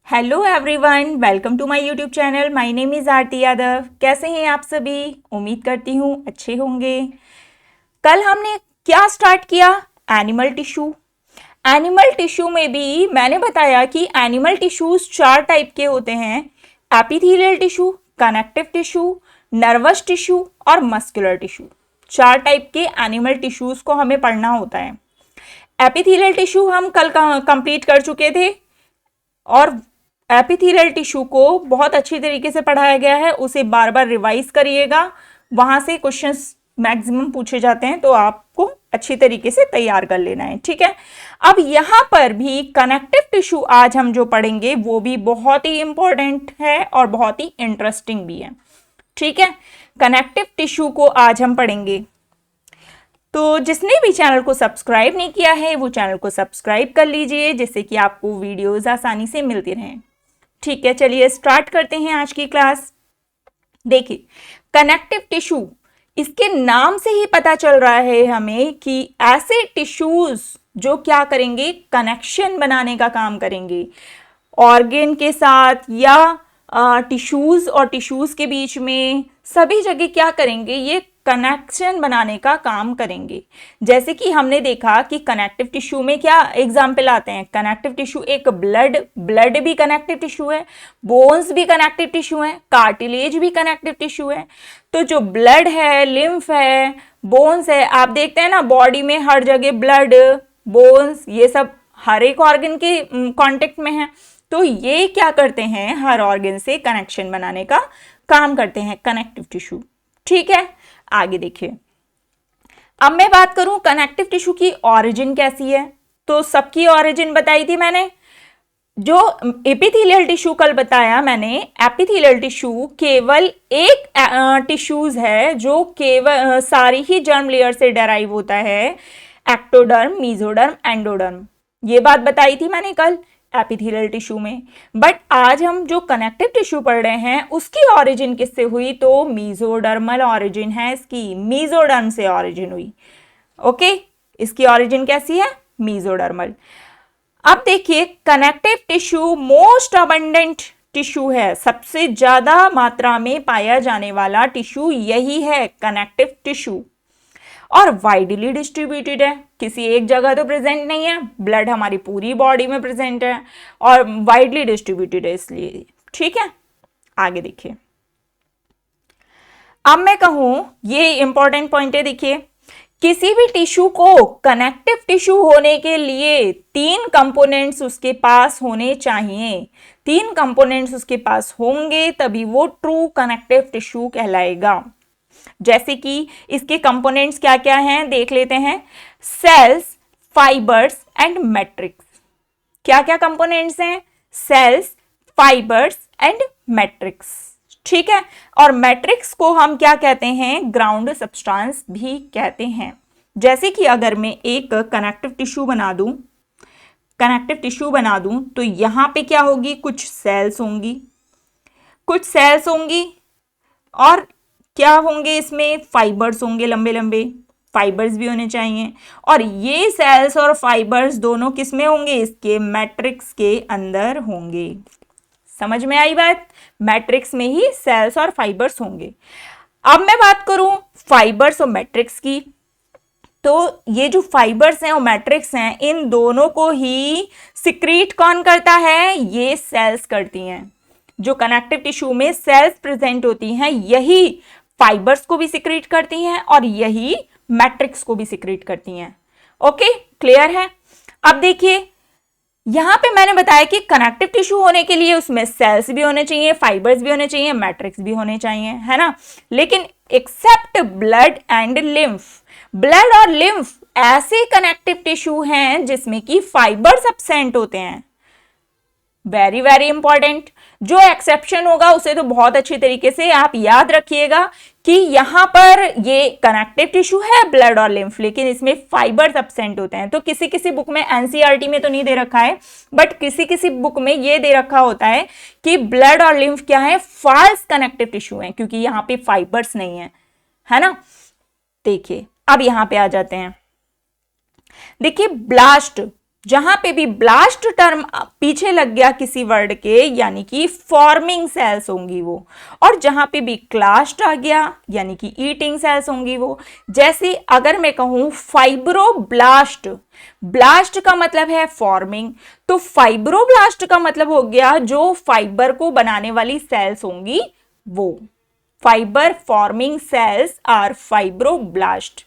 Hello everyone, welcome to my YouTube channel. My name is Aarti Yadav. कैसे हैं आप सभी? उम्मीद करती हूँ अच्छे होंगे। कल हमने क्या स्टार्ट किया? Animal tissue. एनिमल टिश्यू में भी मैंने बताया कि एनिमल टिश्यूज 4 टाइप के होते हैं: epithelial tissue, connective tissue, nervous tissue और मस्कुलर टिश्यू। 4 टाइप के एनिमल टिश्यूज को हमें पढ़ना होता है। एपिथेलियल टिश्यू हम कल कंप्लीट कर चुके थे और एपिथेलियल टिश्यू को बहुत अच्छी तरीके से पढ़ाया गया है, उसे बार बार रिवाइज करिएगा। वहां से क्वेश्चंस मैक्सिमम पूछे जाते हैं, तो आपको अच्छी तरीके से तैयार कर लेना है, ठीक है। अब यहां पर भी कनेक्टिव टिश्यू आज हम जो पढ़ेंगे वो भी बहुत ही इंपॉर्टेंट है और बहुत ही इंटरेस्टिंग भी है, ठीक है। कनेक्टिव टिश्यू को आज हम पढ़ेंगे। तो जिसने भी चैनल को सब्सक्राइब नहीं किया है वो चैनल को सब्सक्राइब कर लीजिए, जिससे कि आपको वीडियोस आसानी से मिलती रहें। ठीक है, चलिए स्टार्ट करते हैं आज की क्लास। देखिए, कनेक्टिव टिश्यू, इसके नाम से ही पता चल रहा है हमें कि ऐसे टिश्यूज जो क्या करेंगे, कनेक्शन बनाने का काम करेंगे ऑर्गन के साथ या टिश्यूज और टिश्यूज के बीच में, सभी जगह क्या करेंगे, ये कनेक्शन बनाने का काम करेंगे। जैसे कि हमने देखा कि कनेक्टिव टिश्यू में क्या एग्जाम्पल आते हैं। कनेक्टिव टिश्यू एक ब्लड भी कनेक्टिव टिश्यू है, बोन्स भी कनेक्टिव टिश्यू है, कार्टिलेज भी कनेक्टिव टिश्यू है। तो जो ब्लड है, लिम्फ है, बोन्स है, आप देखते हैं ना बॉडी में हर जगह ब्लड, बोन्स, ये सब हर एक ऑर्गन के कांटेक्ट में है। तो ये क्या करते हैं, हर ऑर्गन से कनेक्शन बनाने का काम करते हैं कनेक्टिव टिश्यू, ठीक है। आगे देखिए, अब मैं बात करूं कनेक्टिव टिश्यू की ऑरिजिन कैसी है। तो सबकी ऑरिजिन बताई थी मैंने। जो एपिथेलियल टिश्यू कल बताया मैंने, एपिथेलियल टिश्यू केवल एक टिश्यूज है जो केवल सारी ही जर्म लेयर से डेराइव होता है, एक्टोडर्म, मेसोडर्म, एंडोडर्म। ये बात बताई थी मैंने कल एपिथेलियल टिश्यू में। बट आज हम जो कनेक्टिव टिश्यू पढ़ रहे हैं उसकी ऑरिजिन किससे हुई, तो मेसोडर्मल ऑरिजिन है इसकी, मेसोडर्म से ऑरिजिन हुई। ओके, इसकी ऑरिजिन कैसी है, मेसोडर्मल। अब देखिए, connective tissue most abundant tissue है, सबसे ज्यादा मात्रा में पाया जाने वाला टिश्यू यही है, कनेक्टिव टिश्यू। और वाइडली डिस्ट्रीब्यूटेड है, किसी एक जगह तो प्रेजेंट नहीं है। ब्लड हमारी पूरी बॉडी में प्रेजेंट है और वाइडली डिस्ट्रीब्यूटेड है इसलिए, ठीक है। आगे देखिए, अब मैं कहूं, ये इंपॉर्टेंट पॉइंट है। देखिए, किसी भी टिश्यू को कनेक्टिव टिश्यू होने के लिए 3 कंपोनेंट्स उसके पास होने चाहिए। 3 कंपोनेंट्स उसके पास होंगे तभी वो ट्रू कनेक्टिव टिश्यू कहलाएगा। जैसे कि इसके कंपोनेंट्स क्या क्या हैं, देख लेते हैं। Cells, fibres and matrix. क्या क्या कंपोनेंट्स हैं? सेल्स, फाइबर्स एंड मैट्रिक्स, ठीक है। और मैट्रिक्स को हम क्या कहते हैं, ग्राउंड सब्सटेंस भी कहते हैं। जैसे कि अगर मैं एक कनेक्टिव टिश्यू बना दूं तो यहां पे क्या होगी, कुछ सेल्स होंगी और क्या होंगे, इसमें फाइबर्स होंगे, लंबे लंबे फाइबर्स भी होने चाहिए। और ये सेल्स और फाइबर्स दोनों किस में होंगे, इसके मैट्रिक्स के अंदर होंगे। समझ में आई बात? मैट्रिक्स में ही सेल्स और फाइबर्स होंगे। अब मैं बात करूं फाइबर्स और मैट्रिक्स की, तो ये जो फाइबर्स हैं और मैट्रिक्स हैं, इन दोनों को ही सिक्रीट कौन करता है, ये सेल्स करती हैं। जो कनेक्टिव टिश्यू में सेल्स प्रेजेंट होती हैं, यही फाइबर्स को भी सिक्रीट करती हैं और यही मैट्रिक्स को भी सिक्रीट करती हैं। ओके, क्लियर है? अब देखिए, यहां पे मैंने बताया कि कनेक्टिव टिश्यू होने के लिए उसमें सेल्स भी होने चाहिए, फाइबर्स भी होने चाहिए, मैट्रिक्स भी होने चाहिए, है ना। लेकिन except blood and lymph, blood और लिम्फ ऐसे कनेक्टिव टिश्यू हैं जिसमें कि फाइबर्स एब्सेंट होते हैं। Very very important. जो एक्सेप्शन होगा उसे तो बहुत अच्छी तरीके से आप याद रखिएगा कि यहां पर ये कनेक्टिव टिश्यू है ब्लड और लिम्फ, लेकिन इसमें फाइबर्स एब्सेंट होते हैं। तो किसी किसी बुक में, एनसीईआरटी में तो नहीं दे रखा है, बट किसी किसी बुक में ये दे रखा होता है कि ब्लड और लिम्फ क्या है, फॉल्स कनेक्टिव टिश्यू है, क्योंकि यहां पे फाइबर्स नहीं है ना। देखिए, अब यहां पे आ जाते हैं। देखिए, ब्लास्ट जहां पे भी ब्लास्ट टर्म पीछे लग गया किसी वर्ड के, यानी कि फॉर्मिंग सेल्स होंगी वो। और जहां पे भी क्लास्ट आ गया यानी कि ईटिंग सेल्स होंगी वो। जैसे अगर मैं कहूं फाइब्रोब्लास्ट, ब्लास्ट का मतलब है फॉर्मिंग, तो फाइब्रोब्लास्ट का मतलब हो गया जो फाइबर को बनाने वाली सेल्स होंगी वो। Fibre forming cells are fibroblast.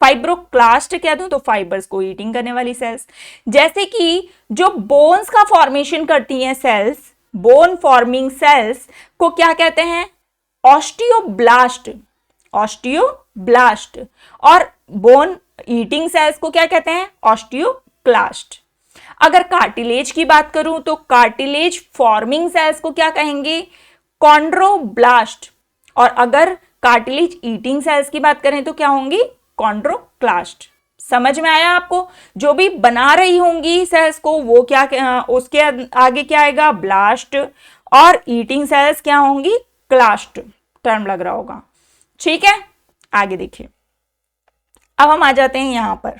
Fibroclast कह दूं तो फाइबर्स को ईटिंग करने वाली सेल्स। जैसे कि जो बोन्स का फॉर्मेशन करती हैं सेल्स, बोन फॉर्मिंग सेल्स को क्या कहते हैं? ऑस्टियोब्लास्ट। ऑस्टियोब्लास्ट। और बोन ईटिंग सेल्स को क्या कहते हैं? ऑस्टियोक्लास्ट। अगर कार्टिलेज की बात करूं तो कार्टिलेज फॉर्मिंग सेल्स को क्या कहेंगे? कॉन्ड्रोब्लास्ट। और अगर कार्टिलेज ईटिंग सेल्स की बात करें तो क्या होंगी? कॉन्ड्रोक्लास्ट। समझ में आया आपको? जो भी बना रही होंगी सेल्स को वो क्या, उसके आगे क्या आएगा? ब्लास्ट। और ईटिंग सेल्स क्या होंगी? क्लास्ट। टर्म लग रहा होगा, ठीक है। आगे देखिए, अब हम आ जाते हैं यहां पर।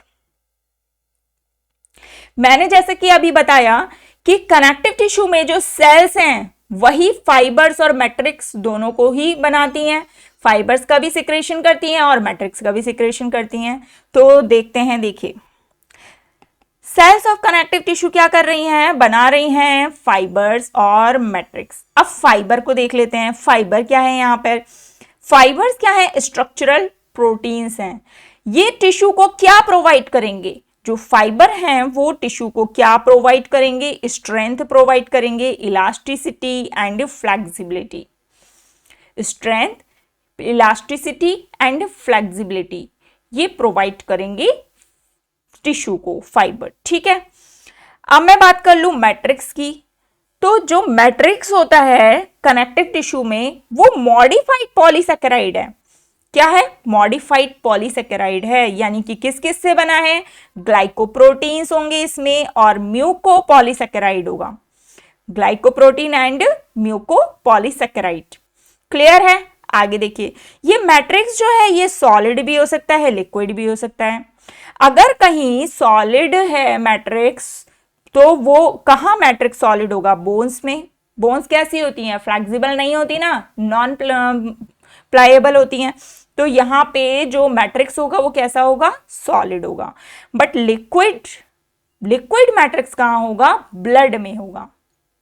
मैंने जैसे कि अभी बताया कि कनेक्टिव टिश्यू में जो सेल्स हैं वही फाइबर्स और मैट्रिक्स दोनों को ही बनाती हैं। फाइबर्स का भी सिक्रेशन करती हैं और मैट्रिक्स का भी सिक्रेशन करती हैं। तो देखते हैं, देखिए सेल्स ऑफ कनेक्टिव टिश्यू क्या कर रही हैं? बना रही हैं फाइबर्स और मैट्रिक्स। अब फाइबर को देख लेते हैं। फाइबर क्या है यहाँ पर? फाइबर्स क्या है? स्ट्रक्चरल प्रोटीन्स हैं। ये टिश्यू को क्या प्रोवाइड करेंगे? जो फाइबर हैं वो टिश्यू को क्या प्रोवाइड करेंगे? स्ट्रेंथ प्रोवाइड करेंगे, elasticity and flexibility. Strength, elasticity and flexibility ये प्रोवाइड करेंगे टिश्यू को फाइबर, ठीक है। अब मैं बात कर लूं मैट्रिक्स की। तो जो मैट्रिक्स होता है कनेक्टिव टिश्यू में वो मॉडिफाइड पॉलीसेकेराइड है। क्या है? मॉडिफाइड पॉलीसेकेराइड है। यानी कि किस किस से बना है? ग्लाइकोप्रोटीन्स होंगे इसमें और म्यूकोपॉलीसेकेराइड होगा। Glycoprotein and mucopolysaccharide. क्लियर है? आगे देखिए, ये मैट्रिक्स जो है ये सॉलिड भी हो सकता है, लिक्विड भी हो सकता है। अगर कहीं सॉलिड है मैट्रिक्स तो वो कहां मैट्रिक्स सॉलिड होगा? बोन्स में। बोन्स कैसी होती हैं? फ्लेक्सिबल नहीं होती ना, नॉन प्लाएबल होती हैं। तो यहां पे जो मैट्रिक्स होगा वो कैसा होगा? सॉलिड होगा। बट लिक्विड, लिक्विड मैट्रिक्स कहां होगा? ब्लड में होगा,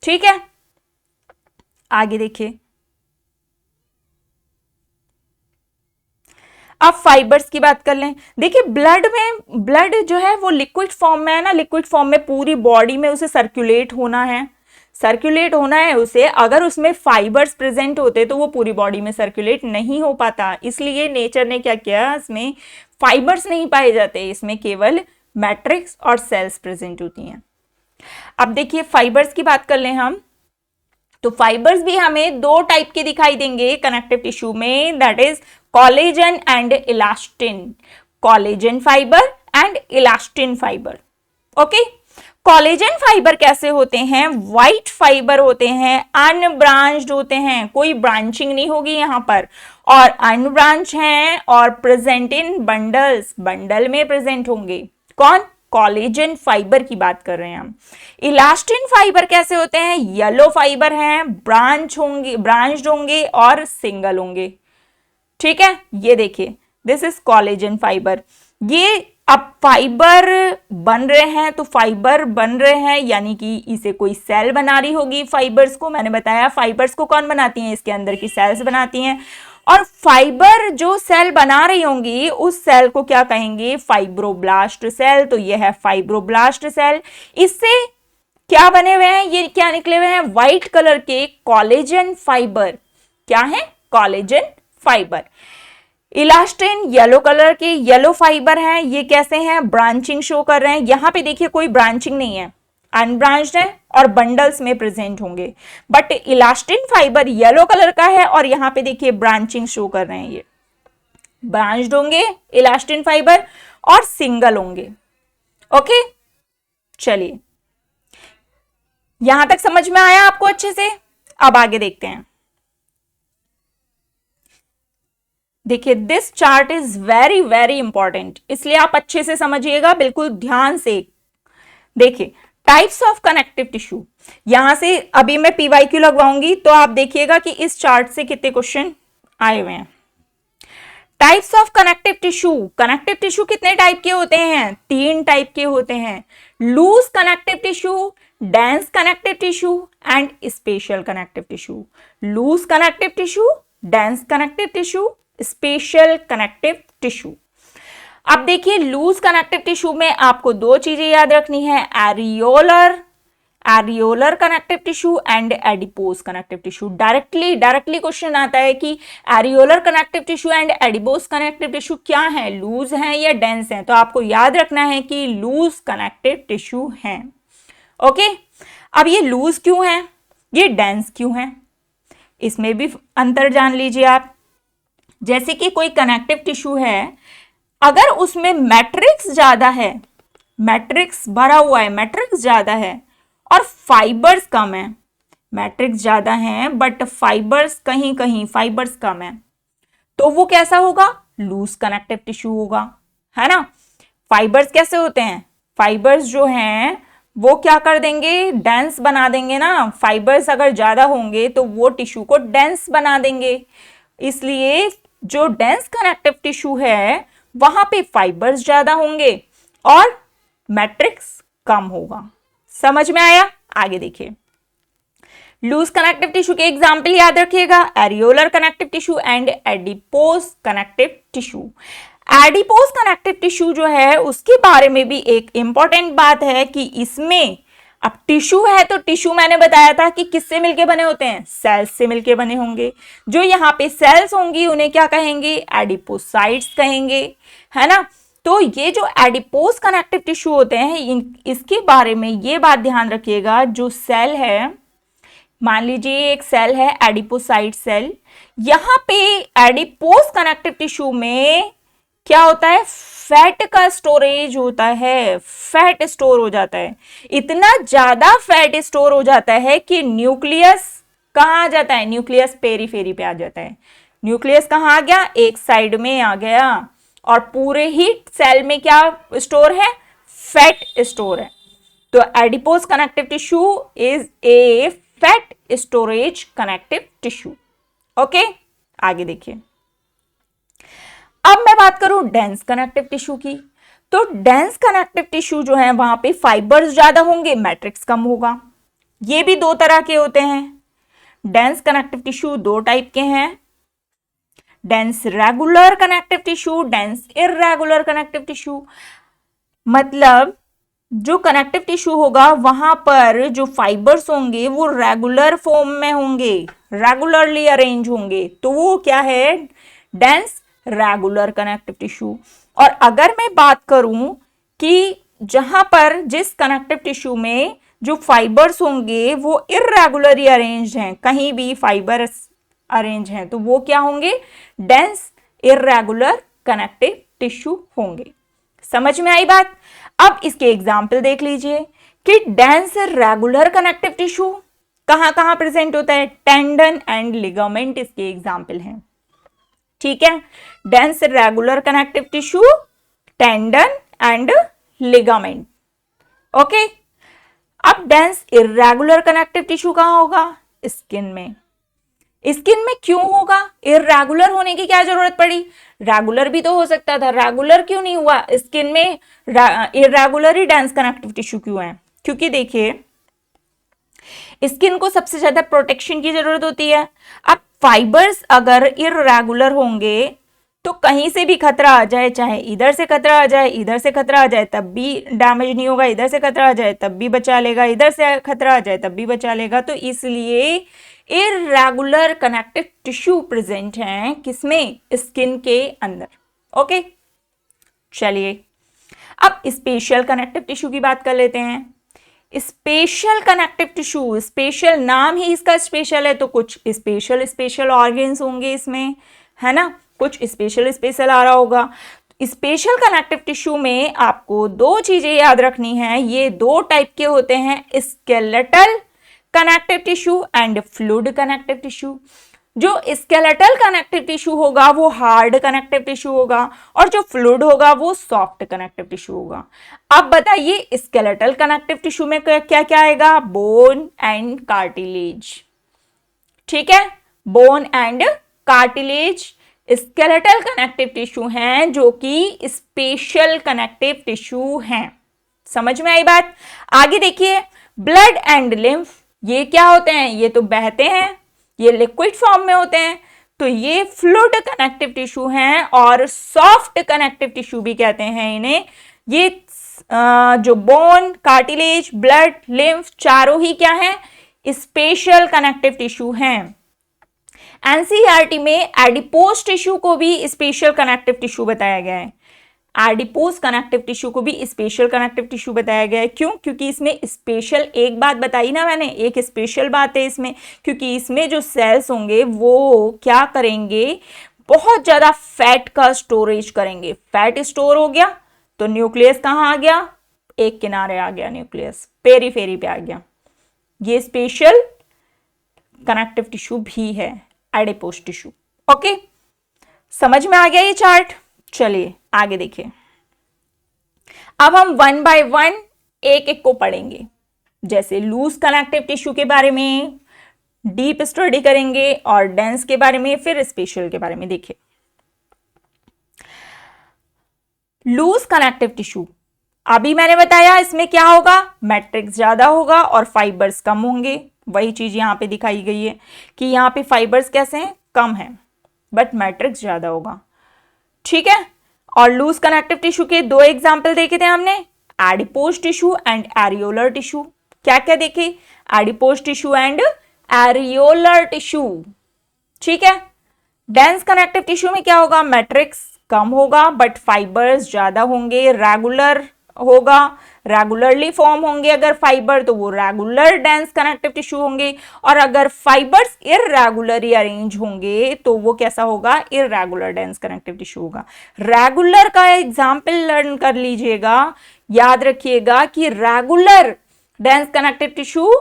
ठीक है। आगे देखिए, अब फाइबर्स की बात कर लें। देखिए ब्लड में, ब्लड जो है वो लिक्विड फॉर्म में है ना, लिक्विड फॉर्म में पूरी बॉडी में उसे सर्कुलेट होना है, सर्कुलेट होना है उसे। अगर उसमें फाइबर्स प्रेजेंट होते तो वो पूरी बॉडी में सर्कुलेट नहीं हो पाता। इसलिए नेचर ने क्या किया, इसमें फाइबर्स नहीं पाए जाते, इसमें केवल मैट्रिक्स और सेल्स प्रेजेंट होती हैं। अब देखिए फाइबर्स की बात कर लें हम, तो फाइबर्स भी हमें दो टाइप के दिखाई देंगे कनेक्टिव टिश्यू में, that is collagen and elastin. Collagen fibre and elastin fibre. Okay, collagen fibre कैसे होते हैं? व्हाइट फाइबर होते हैं, अनब्रांच्ड होते हैं, कोई ब्रांचिंग नहीं होगी यहां पर, और अनब्रांच हैं और प्रेजेंट इन बंडल्स, बंडल में प्रेजेंट होंगे। कौन? कोलेजन फाइबर की बात कर रहे हैं हम। इलास्टिन फाइबर कैसे होते हैं? येलो फाइबर हैं, ब्रांच होंगे, ब्रांच्ड होंगे और सिंगल होंगे, ठीक है। ये देखिए, दिस इज कोलेजन फाइबर। ये अब फाइबर बन रहे हैं, तो फाइबर बन रहे हैं यानी कि इसे कोई सेल बना रही होगी फाइबर्स को। मैंने बताया फाइबर्स को कौन बनाती हैं? इसके अंदर की सेल्स बनाती हैं। और फाइबर जो सेल बना रही होंगी उस सेल को क्या कहेंगे? Fibroblast cell. तो ये है फाइब्रोब्लास्ट सेल। इससे क्या बने हुए हैं? ये क्या निकले हुए हैं? व्हाइट कलर के कोलेजन फाइबर। क्या है? Collagen fibre. Elastin yellow colour के येलो फाइबर हैं। ये कैसे हैं? ब्रांचिंग शो कर रहे हैं। यहां पे देखिए कोई ब्रांचिंग नहीं है, अनब्रांच्ड है और बंडल्स में प्रेजेंट होंगे। But elastin fibre yellow colour का है और यहां पे देखिए ब्रांचिंग शो कर रहे हैं, ये ब्रांच्ड होंगे इलास्टिन फाइबर और सिंगल होंगे। ओके, चलिए यहां तक समझ में आया आपको अच्छे से? अब आगे देखते हैं। देखिए this chart is very very important, इसलिए आप अच्छे से समझिएगा, बिल्कुल ध्यान से। देखिए टाइप्स ऑफ कनेक्टिव टिश्यू, यहां से अभी मैं पीवाईक्यू लगवाऊंगी तो आप देखिएगा कि इस चार्ट से कितने क्वेश्चन आए हुए हैं। Types of connective tissue, connective tissue कितने टाइप के होते हैं? 3 टाइप के होते हैं, loose connective tissue, dense connective tissue and special connective tissue. Loose connective tissue, dense connective tissue, special connective tissue. अब देखिए लूज कनेक्टिव टिश्यू में आपको 2 चीजें याद रखनी है, areolar connective tissue and adipose connective tissue. Directly question आता है कि areolar connective tissue and adipose connective tissue क्या है, लूज है या डेंस है? तो आपको याद रखना है कि लूज कनेक्टिव टिश्यू है। ओके, अब ये लूज क्यों है, ये डेंस क्यों है, इसमें भी अंतर जान लीजिए आप। जैसे कि कोई कनेक्टिव टिश्यू है, अगर उसमें मैट्रिक्स ज्यादा है, मैट्रिक्स भरा हुआ है, मैट्रिक्स ज्यादा है और फाइबर्स कम है, मैट्रिक्स ज्यादा है बट फाइबर्स कहीं कहीं फाइबर्स कम है, तो वो कैसा होगा? लूज कनेक्टिव टिश्यू होगा, है ना। फाइबर्स कैसे होते हैं? फाइबर्स जो हैं वो क्या कर देंगे? डेंस बना देंगे ना। फाइबर्स अगर ज्यादा होंगे तो वो टिश्यू को डेंस बना देंगे, इसलिए जो डेंस कनेक्टिव टिश्यू है वहां पे फाइबर्स ज्यादा होंगे और मैट्रिक्स कम होगा। समझ में आया? आगे देखिए, लूज कनेक्टिव टिश्यू के एग्जाम्पल याद रखिएगा, areolar connective tissue and adipose connective tissue. Adipose connective tissue जो है उसके बारे में भी एक इंपॉर्टेंट बात है कि इसमें अब टिश्यू है तो टिश्यू मैंने बताया था कि किससे मिलके बने होते हैं? सेल्स से मिलके बने होंगे। जो यहाँ पे सेल्स होंगी उन्हें क्या कहेंगे? एडिपोसाइट्स कहेंगे, है ना। तो ये जो एडिपोज कनेक्टिव टिश्यू होते हैं इसके बारे में ये बात ध्यान रखिएगा, जो सेल है, मान लीजिए एक सेल है एडिपोसाइट सेल, यहाँ पे एडिपोज कनेक्टिव टिश्यू में क्या होता है? फैट का स्टोरेज होता है, फैट स्टोर हो जाता है। इतना ज्यादा फैट स्टोर हो जाता है कि न्यूक्लियस कहाँ आ जाता है? न्यूक्लियस पेरीफेरी पे आ जाता है। न्यूक्लियस कहाँ आ गया? एक साइड में आ गया और पूरे ही सेल में क्या स्टोर है? फैट स्टोर है। तो adipose connective tissue is a fat storage connective tissue. Okay, आगे देखिए। अब मैं बात करूं डेंस कनेक्टिव टिश्यू की, तो डेंस कनेक्टिव टिश्यू जो है वहां पे फाइबर्स ज्यादा होंगे, मैट्रिक्स कम होगा। ये भी 2 तरह के होते हैं। डेंस कनेक्टिव टिश्यू 2 टाइप के हैं, dense regular connective tissue, dense irregular connective tissue. मतलब जो कनेक्टिव टिश्यू होगा वहां पर जो फाइबर्स होंगे वो रेगुलर फॉर्म में होंगे, रेगुलरली अरेंज होंगे, तो वो क्या है? Dense regular connective tissue. और अगर मैं बात करूं कि जहां पर जिस कनेक्टिव टिश्यू में जो फाइबर्स होंगे वो इर्रेगुलरली अरेंज हैं, कहीं भी फाइबर्स अरेंज हैं, तो वो क्या होंगे? डेंस इर्रेगुलर कनेक्टिव टिश्यू होंगे। समझ में आई बात? अब इसके एग्जाम्पल देख लीजिए कि डेंस रेगुलर कनेक्टिव टिश्यू कहां कहां प्रेजेंट होता है? टेंडन एंड लिगामेंट इसके एग्जाम्पल हैं। ठीक है, dense regular connective tissue, tendon and ligament. Okay, अब डेंस इर्रेगुलर कनेक्टिव टिश्यू कहां होगा? स्किन में। स्किन में क्यों होगा? इर्रेगुलर होने की क्या जरूरत पड़ी? रेगुलर भी तो हो सकता था, रेगुलर क्यों नहीं हुआ? स्किन में इर्रेगुलर ही डेंस कनेक्टिव टिश्यू क्यों है? क्योंकि देखिए स्किन को सबसे ज्यादा प्रोटेक्शन की जरूरत होती है। अब फाइबर्स अगर इर्रेगुलर होंगे तो कहीं से भी खतरा आ जाए, चाहे इधर से खतरा आ जाए, इधर से खतरा आ जाए, तब भी डैमेज नहीं होगा, इधर से खतरा आ जाए तब भी बचा लेगा, इधर से खतरा आ जाए तब भी बचा लेगा। तो इसलिए इर्रेगुलर कनेक्टिव टिश्यू प्रेजेंट हैं किसमें? स्किन के अंदर। ओके, चलिए अब स्पेशल कनेक्टिव टिश्यू की बात कर लेते हैं। स्पेशल कनेक्टिव टिश्यू, स्पेशल नाम ही इसका स्पेशल है, तो कुछ स्पेशल ऑर्गन्स होंगे इसमें, है ना, कुछ स्पेशल आ रहा होगा। स्पेशल कनेक्टिव टिश्यू में आपको 2 चीजें याद रखनी है, ये 2 टाइप के होते हैं, skeletal connective tissue and fluid connective tissue. जो स्केलेटल कनेक्टिव टिश्यू होगा वो हार्ड कनेक्टिव टिश्यू होगा और जो फ्लूइड होगा वो सॉफ्ट कनेक्टिव टिश्यू होगा। अब बताइए स्केलेटल कनेक्टिव टिश्यू में क्या क्या आएगा? Bone and cartilage. ठीक है, bone and cartilage skeletal connective tissue हैं जो कि स्पेशल कनेक्टिव टिश्यू हैं। समझ में आई बात? आगे देखिए, ब्लड एंड लिम्फ, ये क्या होते हैं? ये तो बहते हैं, ये लिक्विड फॉर्म में होते हैं, तो ये फ्लूइड कनेक्टिव टिश्यू हैं और सॉफ्ट कनेक्टिव टिश्यू भी कहते हैं इन्हें। ये जो बोन, कार्टिलेज, ब्लड, लिम्फ चारों ही क्या हैं? स्पेशल कनेक्टिव टिश्यू हैं। एनसीईआरटी में एडिपोज टिश्यू को भी स्पेशल कनेक्टिव टिश्यू बताया गया है। एडिपोज कनेक्टिव टिश्यू को भी स्पेशल कनेक्टिव टिश्यू बताया गया है। क्यों? क्योंकि इसमें स्पेशल, एक बात बताई ना मैंने, एक स्पेशल बात है इसमें, क्योंकि इसमें जो सेल्स होंगे वो क्या करेंगे? बहुत ज्यादा फैट का स्टोरेज करेंगे। फैट स्टोर हो गया तो न्यूक्लियस कहाँ आ गया? एक किनारे आ गया न्यूक्लियस, पेरीफेरी पे आ गया। ये स्पेशल कनेक्टिव टिश्यू भी है एडिपोज टिश्यू। ओके, समझ में आ गया ये चार्ट? चलिए आगे देखिए। अब हम वन बाय वन एक एक को पढ़ेंगे। जैसे लूज कनेक्टिव टिश्यू के बारे में डीप स्टडी करेंगे और डेंस के बारे में, फिर स्पेशल के बारे में। देखिए, लूज कनेक्टिव टिश्यू, अभी मैंने बताया इसमें क्या होगा? मैट्रिक्स ज्यादा होगा और फाइबर्स कम होंगे। वही चीज यहां पे दिखाई गई है कि यहां पे फाइबर्स कैसे हैं? कम है, बट मैट्रिक्स ज्यादा होगा। ठीक है, और लूज कनेक्टिव टिश्यू के दो एग्जाम्पल देखे थे हमने, adipose tissue and areolar tissue. क्या क्या देखे? Adipose tissue and areolar tissue. ठीक है, डेंस कनेक्टिव टिश्यू में क्या होगा? मैट्रिक्स कम होगा बट फाइबर्स ज्यादा होंगे, रेगुलर होगा, रेगुलरली फॉर्म होंगे। अगर फाइबर तो वो रेगुलर डेंस कनेक्टिव टिश्यू होंगे, और अगर फाइबर्स इररेगुलरली अरेंज होंगे तो वो कैसा होगा? इररेगुलर डेंस कनेक्टिव टिश्यू होगा। रेगुलर का एग्जाम्पल लर्न कर लीजिएगा, याद रखिएगा कि regular dense connective tissue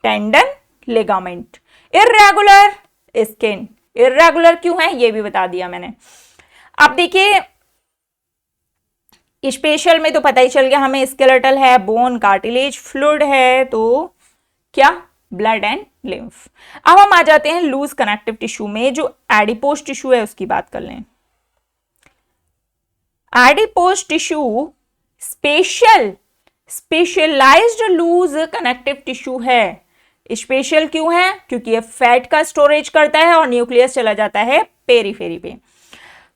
tendon, ligament. Irregular skin. Irregular क्यों है ये भी बता दिया मैंने। अब देखिए, स्पेशल में तो पता ही चल गया हमें, स्केलेटल है, बोन, कार्टिलेज, फ्लूइड है, तो क्या? Blood and lymph. अब हम आ जाते हैं लूज कनेक्टिव टिश्यू में, जो एडिपोज टिश्यू है उसकी बात कर लें। Adipose tissue specialised loose connective tissue है। स्पेशल क्यों है? क्योंकि ये फैट का स्टोरेज करता है और न्यूक्लियस चला जाता है पेरीफेरी पे।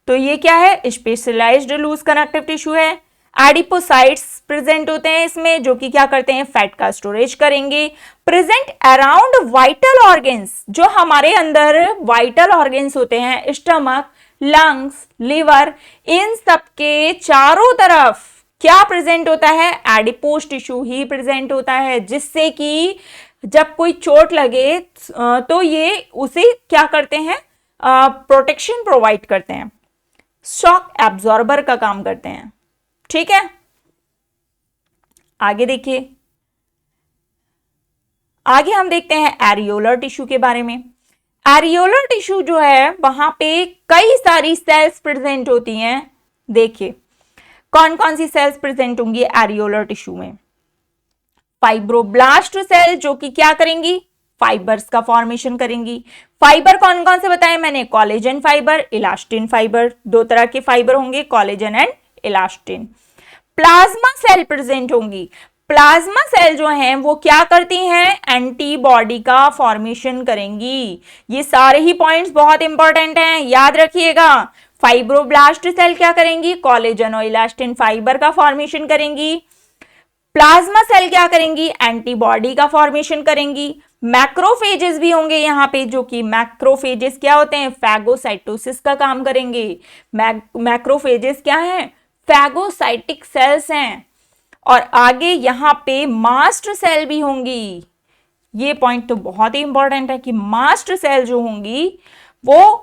तो ये क्या है? स्पेशलाइज्ड लूज कनेक्टिव टिश्यू है। एडिपोसाइट्स प्रेजेंट होते हैं इसमें, जो कि क्या करते हैं? फैट का स्टोरेज करेंगे। प्रेजेंट अराउंड वाइटल ऑर्गन्स, जो हमारे अंदर वाइटल ऑर्गन्स होते हैं, स्टमक, लंग्स, लिवर, इन सब के चारों तरफ क्या प्रेजेंट होता है? एडिपोज टिश्यू ही प्रेजेंट होता है, जिससे कि जब कोई चोट लगे तो ये उसे क्या करते हैं? प्रोटेक्शन प्रोवाइड करते हैं, शॉक एब्जॉर्बर का काम करते हैं। ठीक है, आगे देखिए। आगे हम देखते हैं एरियोलर टिश्यू के बारे में। एरियोलर टिश्यू जो है वहां पे कई सारी सेल्स प्रेजेंट होती हैं। देखिए कौन कौन सी सेल्स प्रेजेंट होंगी एरियोलर टिश्यू में। फाइब्रोब्लास्ट सेल, जो कि क्या करेंगी? फाइबर्स का फॉर्मेशन करेंगी। फाइबर कौन कौन से बताए मैंने? Collagen fibre, elastin fibre. दो तरह के फाइबर होंगे, collagen and elastin. Plasma cell present होंगी। प्लाज्मा सेल जो हैं वो क्या करती हैं? एंटीबॉडी का फॉर्मेशन करेंगी। ये सारे ही पॉइंट्स बहुत इंपॉर्टेंट हैं, याद रखिएगा। फाइब्रोब्लास्ट सेल क्या करेंगी? कोलेजन और इलास्टिन फाइबर का फॉर्मेशन करेंगी। प्लाज्मा सेल क्या करेंगी? एंटीबॉडी का फॉर्मेशन करेंगी। मैक्रोफेजेस भी होंगे यहाँ पे, जो कि मैक्रोफेजेस क्या होते हैं? फैगोसाइटोसिस का काम करेंगे। मैक्रोफेजेस क्या हैं? फैगोसाइटिक सेल्स हैं। और आगे यहाँ पे मास्ट सेल भी होंगी। ये पॉइंट तो बहुत ही इंपॉर्टेंट है कि मास्ट सेल जो होंगी वो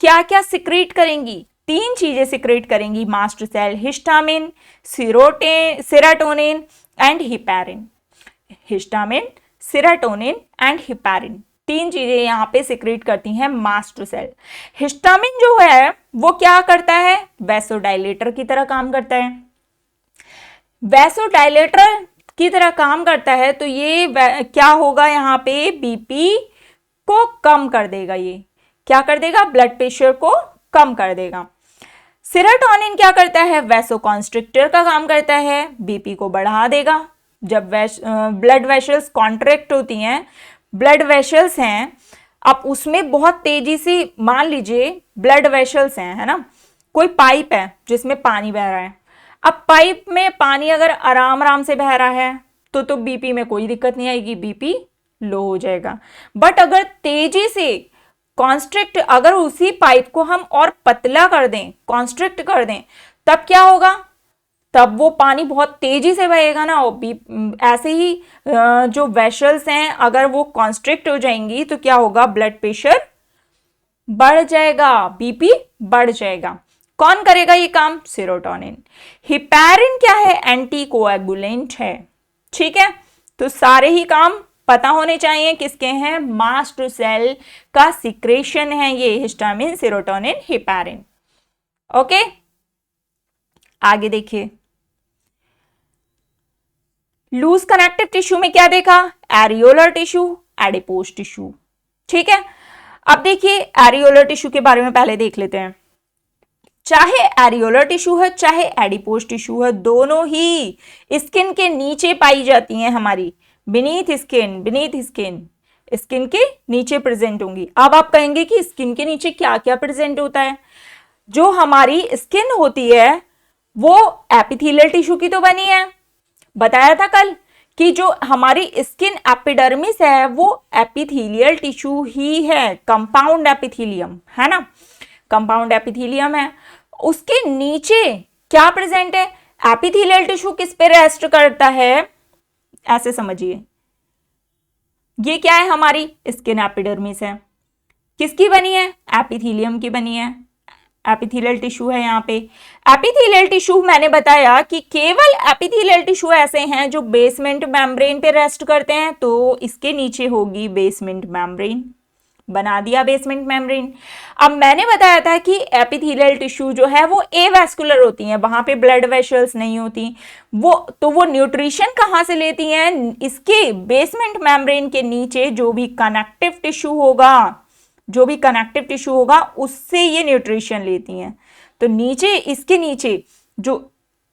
क्या क्या सिक्रीट करेंगी? तीन चीजें सिक्रेट करेंगी mast cell, histamine, serotonin and heparin. Histamine, serotonin and heparin, तीन चीजें यहाँ पे सिक्रीट करती हैं मास्ट सेल। हिस्टामिन जो है वो क्या करता है, वैसोडाइलेटर की तरह काम करता है। वैसोडाइलेटर की तरह काम करता है तो ये क्या होगा, यहाँ पे बीपी को कम कर देगा। ये क्या कर देगा, ब्लड प्रेशर को कम कर देगा। सेरोटोनिन क्या करता है, वैसोकॉन्स्ट्रिक्टर का काम करता है, बीपी को बढ़ा देगा। जब ब्लड वेसल्स कॉन्ट्रैक्ट होती हैं, ब्लड वेसल्स हैं, अब उसमें बहुत तेजी से, मान लीजिए ब्लड वेसल्स हैं, है ना, कोई पाइप है जिसमें पानी बह रहा है। अब पाइप में पानी अगर आराम आराम से बह रहा है तो बीपी में कोई दिक्कत नहीं आएगी, बीपी लो हो जाएगा। बट अगर तेजी से कॉन्स्ट्रिक्ट, अगर उसी पाइप को हम और पतला कर दें, कॉन्स्ट्रिक्ट कर दें, तब क्या होगा, तब वो पानी बहुत तेजी से बहेगा ना। ऐसे ही जो वेसल्स हैं अगर वो कॉन्स्ट्रिक्ट हो जाएंगी तो क्या होगा, ब्लड प्रेशर बढ़ जाएगा, बीपी बढ़ जाएगा। कौन करेगा ये काम, सेरोटोनिन। हिपैरिन क्या है, एंटी कोएगुलेंट है। ठीक है, तो सारे ही काम पता होने चाहिए किसके हैं, मास्ट सेल का सिक्रेशन है ये, हिस्टामिन, सेरोटोनिन, हिपैरिन। ओके, आगे देखिए, लूज कनेक्टिव टिश्यू में क्या देखा, एरियोलर टिश्यू, एडिपोज टिश्यू। ठीक है, अब देखिए एरियोलर टिश्यू के बारे में पहले देख लेते हैं। चाहे एरियोलर टिश्यू है चाहे एडिपोज टिश्यू है, दोनों ही स्किन के नीचे पाई जाती हैं हमारी, beneath skin, beneath skin, skin के नीचे प्रेजेंट होंगी। अब आप कहेंगे कि स्किन के नीचे क्या क्या प्रेजेंट होता है। जो हमारी स्किन होती है वो एपिथेलियल टिश्यू की तो बनी है, बताया था कल कि जो हमारी स्किन एपिडर्मिस है वो एपिथेलियल टिश्यू ही है, कंपाउंड एपिथेलियम है ना, कंपाउंड एपिथेलियम है। उसके नीचे क्या प्रेजेंट है, एपिथेलियल टिश्यू किस पे रेस्ट करता है, ऐसे समझिए, ये क्या है, हमारी स्किन एपिडर्मिस है, किसकी बनी है, एपिथेलियम की बनी है, एपिथेलियल टिश्यू है यहाँ पे। एपिथेलियल टिश्यू मैंने बताया कि केवल एपिथेलियल टिश्यू ऐसे हैं जो बेसमेंट मेम्ब्रेन पे रेस्ट करते हैं, तो इसके नीचे होगी बेसमेंट मेम्ब्रेन, बना दिया बेसमेंट मेम्ब्रेन। अब मैंने बताया था कि एपिथेलियल टिश्यू जो है वो एवास्कुलर होती हैं, वहां पे ब्लड वेसल्स नहीं होती, वो न्यूट्रिशन कहाँ से लेती हैं, इसके बेसमेंट मेम्ब्रेन के नीचे जो भी कनेक्टिव टिश्यू होगा, जो भी कनेक्टिव टिश्यू होगा उससे ये न्यूट्रिशन लेती हैं। तो नीचे, इसके नीचे जो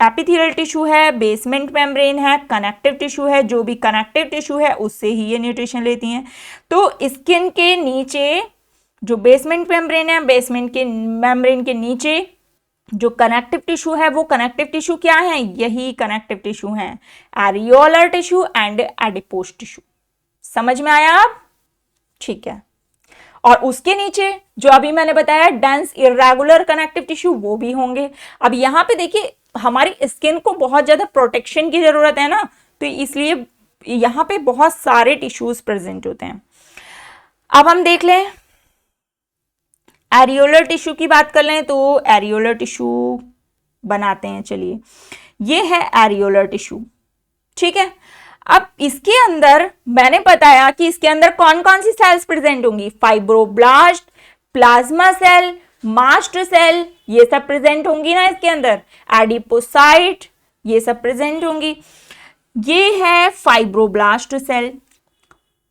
एपिथेलियल टिश्यू है, बेसमेंट मेम्ब्रेन है, कनेक्टिव टिश्यू है, जो भी कनेक्टिव टिश्यू है उससे ही ये न्यूट्रिशन लेती हैं। तो स्किन के नीचे जो बेसमेंट मेम्ब्रेन है, बेसमेंट के मेम्ब्रेन के नीचे जो कनेक्टिव टिश्यू है, वो कनेक्टिव टिश्यू क्या है, यही कनेक्टिव टिश्यू है, areolar tissue and adipose tissue. समझ में आया अब, ठीक है। और उसके नीचे जो अभी मैंने बताया डेंस इरेगुलर कनेक्टिव टिश्यू, वो भी होंगे। अब यहाँ पे देखिए हमारी स्किन को बहुत ज्यादा प्रोटेक्शन की जरूरत है ना, तो इसलिए यहाँ पे बहुत सारे टिश्यूज प्रेजेंट होते हैं। अब हम देख लें एरियोलर टिश्यू की बात कर लें, तो एरियोलर टिश्यू बनाते हैं, चलिए ये है एरियोलर टिश्यू। ठीक है, अब इसके अंदर मैंने बताया कि इसके अंदर कौन कौन सी सेल्स प्रेजेंट होंगी, fibroblast, plasma cell, mast cell, ये सब प्रेजेंट होंगी ना इसके अंदर, एडिपोसाइट, ये सब प्रेजेंट होंगी। ये है फाइब्रोब्लास्ट सेल।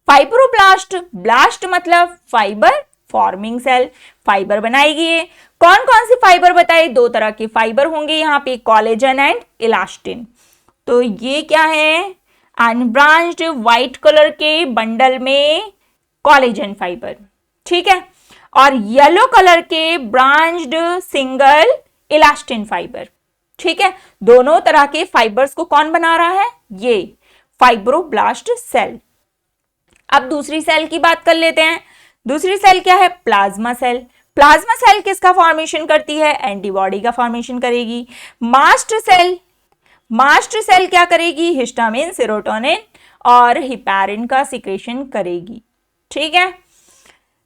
फाइब्रोब्लास्ट, ब्लास्ट मतलब फाइबर फॉर्मिंग सेल, फाइबर बनाएगी ये। कौन कौन सी फाइबर बताए, दो तरह के फाइबर होंगे यहाँ पे, कोलेजन एंड इलास्टिन। तो ये क्या है, अनब्रांच्ड व्हाइट कलर के बंडल में कोलेजन फाइबर, ठीक है, और येलो कलर के ब्रांच्ड सिंगल इलास्टिन फाइबर। ठीक है, दोनों तरह के फाइबर्स को कौन बना रहा है, ये फाइब्रोब्लास्ट सेल। अब दूसरी सेल की बात कर लेते हैं। दूसरी सेल क्या है, प्लाज्मा सेल। प्लाज्मा सेल किसका फॉर्मेशन करती है, एंटीबॉडी का फॉर्मेशन करेगी। मास्ट सेल, मास्ट सेल क्या करेगी, हिस्टामिन, सेरोटोनिन और हिपैरिन का सिक्रेशन करेगी। ठीक है,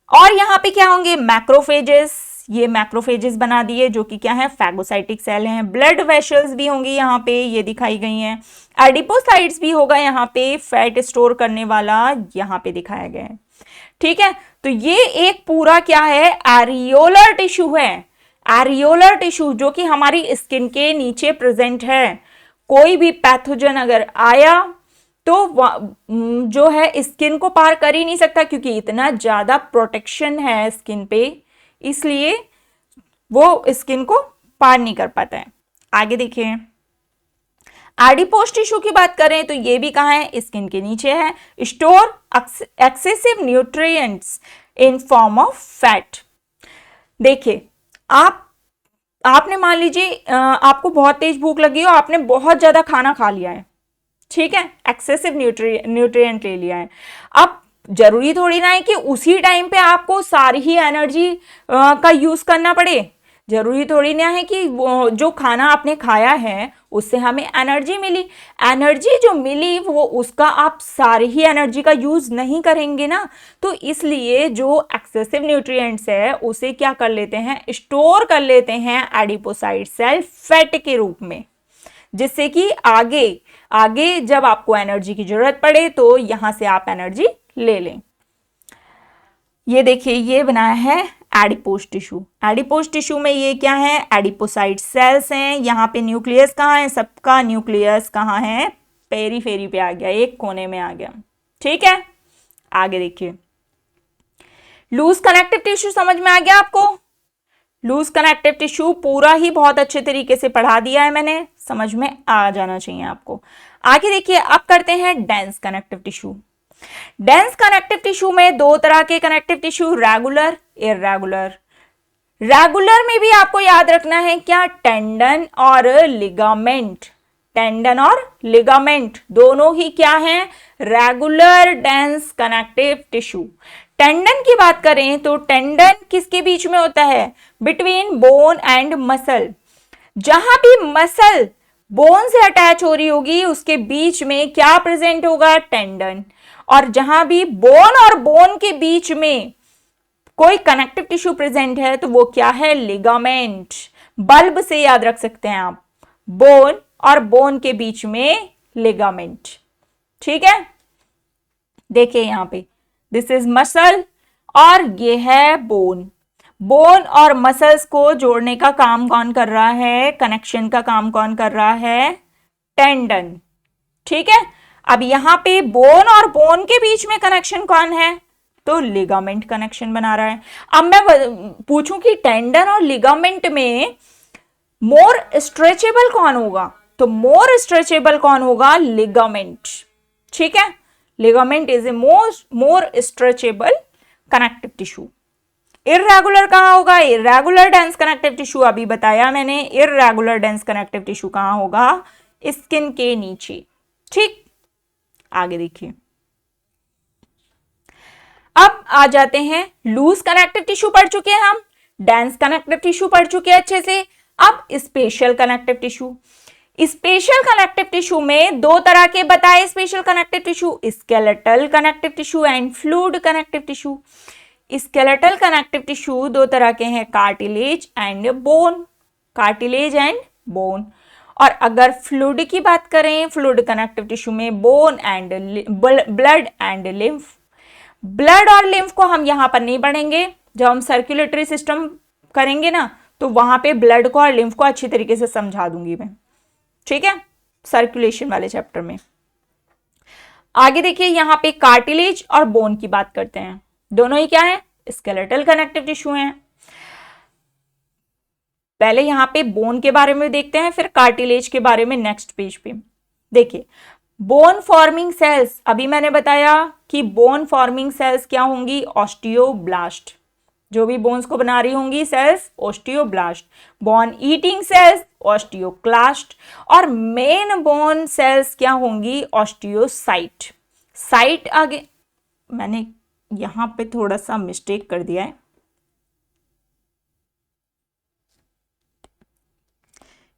और यहाँ पे क्या होंगे, मैक्रोफेजेस। ये मैक्रोफेजेस बना दिए जो कि क्या है, फैगोसाइटिक सेल हैं। ब्लड वेसल्स भी होंगी यहाँ पे, ये दिखाई गई हैं। एडिपोसाइट्स भी होगा यहाँ पे, फैट स्टोर करने वाला यहाँ पे दिखाया गया है। ठीक है, तो ये एक पूरा क्या है, एरियोलर टिश्यू है। एरियोलर टिश्यू जो कि हमारी स्किन के नीचे प्रेजेंट है। कोई भी पैथोजन अगर आया तो जो है स्किन को पार कर ही नहीं सकता, क्योंकि इतना ज्यादा प्रोटेक्शन है स्किन पे, इसलिए वो स्किन को पार नहीं कर पाता है। आगे देखिए, एडिपोज टिश्यू की बात करें तो ये भी कहाँ है, स्किन के नीचे है। Store excessive nutrients in form of fat. देखिए, आपने मान लीजिए आपको बहुत तेज भूख लगी हो, आपने बहुत ज्यादा खाना खा लिया है, ठीक है, एक्सेसिव न्यूट्रिएंट ले लिया है। अब जरूरी थोड़ी ना है कि उसी टाइम पे आपको सारी ही एनर्जी का यूज करना पड़े। जरूरी थोड़ी ना है कि वो जो खाना आपने खाया है उससे हमें एनर्जी मिली। एनर्जी जो मिली वो उसका आप सारी ही एनर्जी का यूज नहीं करेंगे ना, तो इसलिए जो एक्सेसिव न्यूट्रिएंट्स है उसे क्या कर लेते हैं, स्टोर कर लेते हैं एडिपोसाइट सेल फैट के रूप में, जिससे कि आगे आगे जब आपको एनर्जी की जरूरत पड़े तो यहां से आप एनर्जी ले लें। ये देखिए, ये बनाया है एडिपोज टिश्यू। एडिपोज टिश्यू में ये क्या है, एडिपोसाइट सेल्स हैं। यहाँ पे न्यूक्लियस कहाँ है, सबका न्यूक्लियस कहाँ है, पेरीफेरी पे आ गया, एक कोने में आ गया। ठीक है, आगे देखिए, लूज कनेक्टिव टिश्यू समझ में आ गया आपको। लूज कनेक्टिव टिश्यू पूरा ही बहुत अच्छे तरीके से पढ़ा दिया है मैंने, समझ में आ जाना चाहिए आपको। आगे देखिए, अब करते हैं dense connective tissue. Dense connective tissue में दो तरह के connective tissue, regular, irregular. Regular में भी आपको याद रखना है क्या, टेंडन और लिगामेंट। टेंडन और लिगामेंट दोनों ही क्या हैं, regular dense connective tissue. Tendon की बात करें तो टेंडन किसके बीच में होता है, बिटवीन बोन एंड मसल। जहां भी मसल बोन से अटैच हो रही होगी उसके बीच में क्या प्रेजेंट होगा, टेंडन। और जहां भी बोन और बोन के बीच में कोई कनेक्टिव टिश्यू प्रेजेंट है तो वो क्या है, लिगामेंट। बल्ब से याद रख सकते हैं आप, बोन और बोन के बीच में लिगामेंट। ठीक है, देखिए यहां पे दिस इज मसल और ये है बोन। बोन और मसल्स को जोड़ने का काम कौन कर रहा है, कनेक्शन का काम कौन कर रहा है, टेंडन। ठीक है, अब यहां पे बोन और बोन के बीच में कनेक्शन कौन है, तो लिगामेंट कनेक्शन बना रहा है। अब मैं पूछूं कि टेंडन और लिगामेंट में मोर स्ट्रेचेबल कौन होगा, तो मोर स्ट्रेचेबल कौन होगा, लिगामेंट। ठीक है, ligament is a more stretchable connective tissue. Irregular कहां होगा, इर्रेगुलर डेंस कनेक्टिव टिश्यू अभी बताया मैंने, इर्रेगुलर डेंस कनेक्टिव टिश्यू कहां होगा, स्किन के नीचे। ठीक, आगे देखिए, अब आ जाते हैं, लूज कनेक्टिव टिश्यू पढ़ चुके हैं हम, डेंस कनेक्टिव टिश्यू पढ़ चुके हैं अच्छे से। अब special connective tissue. Special connective tissue में दो तरह के बताए special connective tissue, skeletal connective tissue and fluid connective tissue. Skeletal connective tissue दो तरह के हैं, cartilage and bone, cartilage and bone. और अगर फ्लूइड की बात करें, फ्लूइड कनेक्टिव टिश्यू में bone and blood and lymph. Blood और लिम्फ को हम यहां पर नहीं पढ़ेंगे, जब हम सर्कुलेटरी सिस्टम करेंगे ना तो वहां पे ब्लड को और लिम्फ को अच्छी तरीके से समझा दूंगी मैं। ठीक है, सर्कुलेशन वाले चैप्टर में। आगे देखिए, यहां पे कार्टिलेज और बोन की बात करते हैं, दोनों ही क्या है, स्केलेटल कनेक्टिव टिश्यू हैं। पहले यहां पे बोन के बारे में देखते हैं, फिर कार्टिलेज के बारे में नेक्स्ट पेज पे। देखिए, बोन फॉर्मिंग सेल्स, अभी मैंने बताया कि बोन फॉर्मिंग सेल्स क्या होंगी, ऑस्टियोब्लास्ट। जो भी बोन्स को बना रही होंगी cells, osteoblast. Bone eating cells, osteoclast. और मेन बोन सेल्स क्या होंगी, ऑस्टियोसाइट। साइट आगे मैंने यहां पे थोड़ा सा मिस्टेक कर दिया है,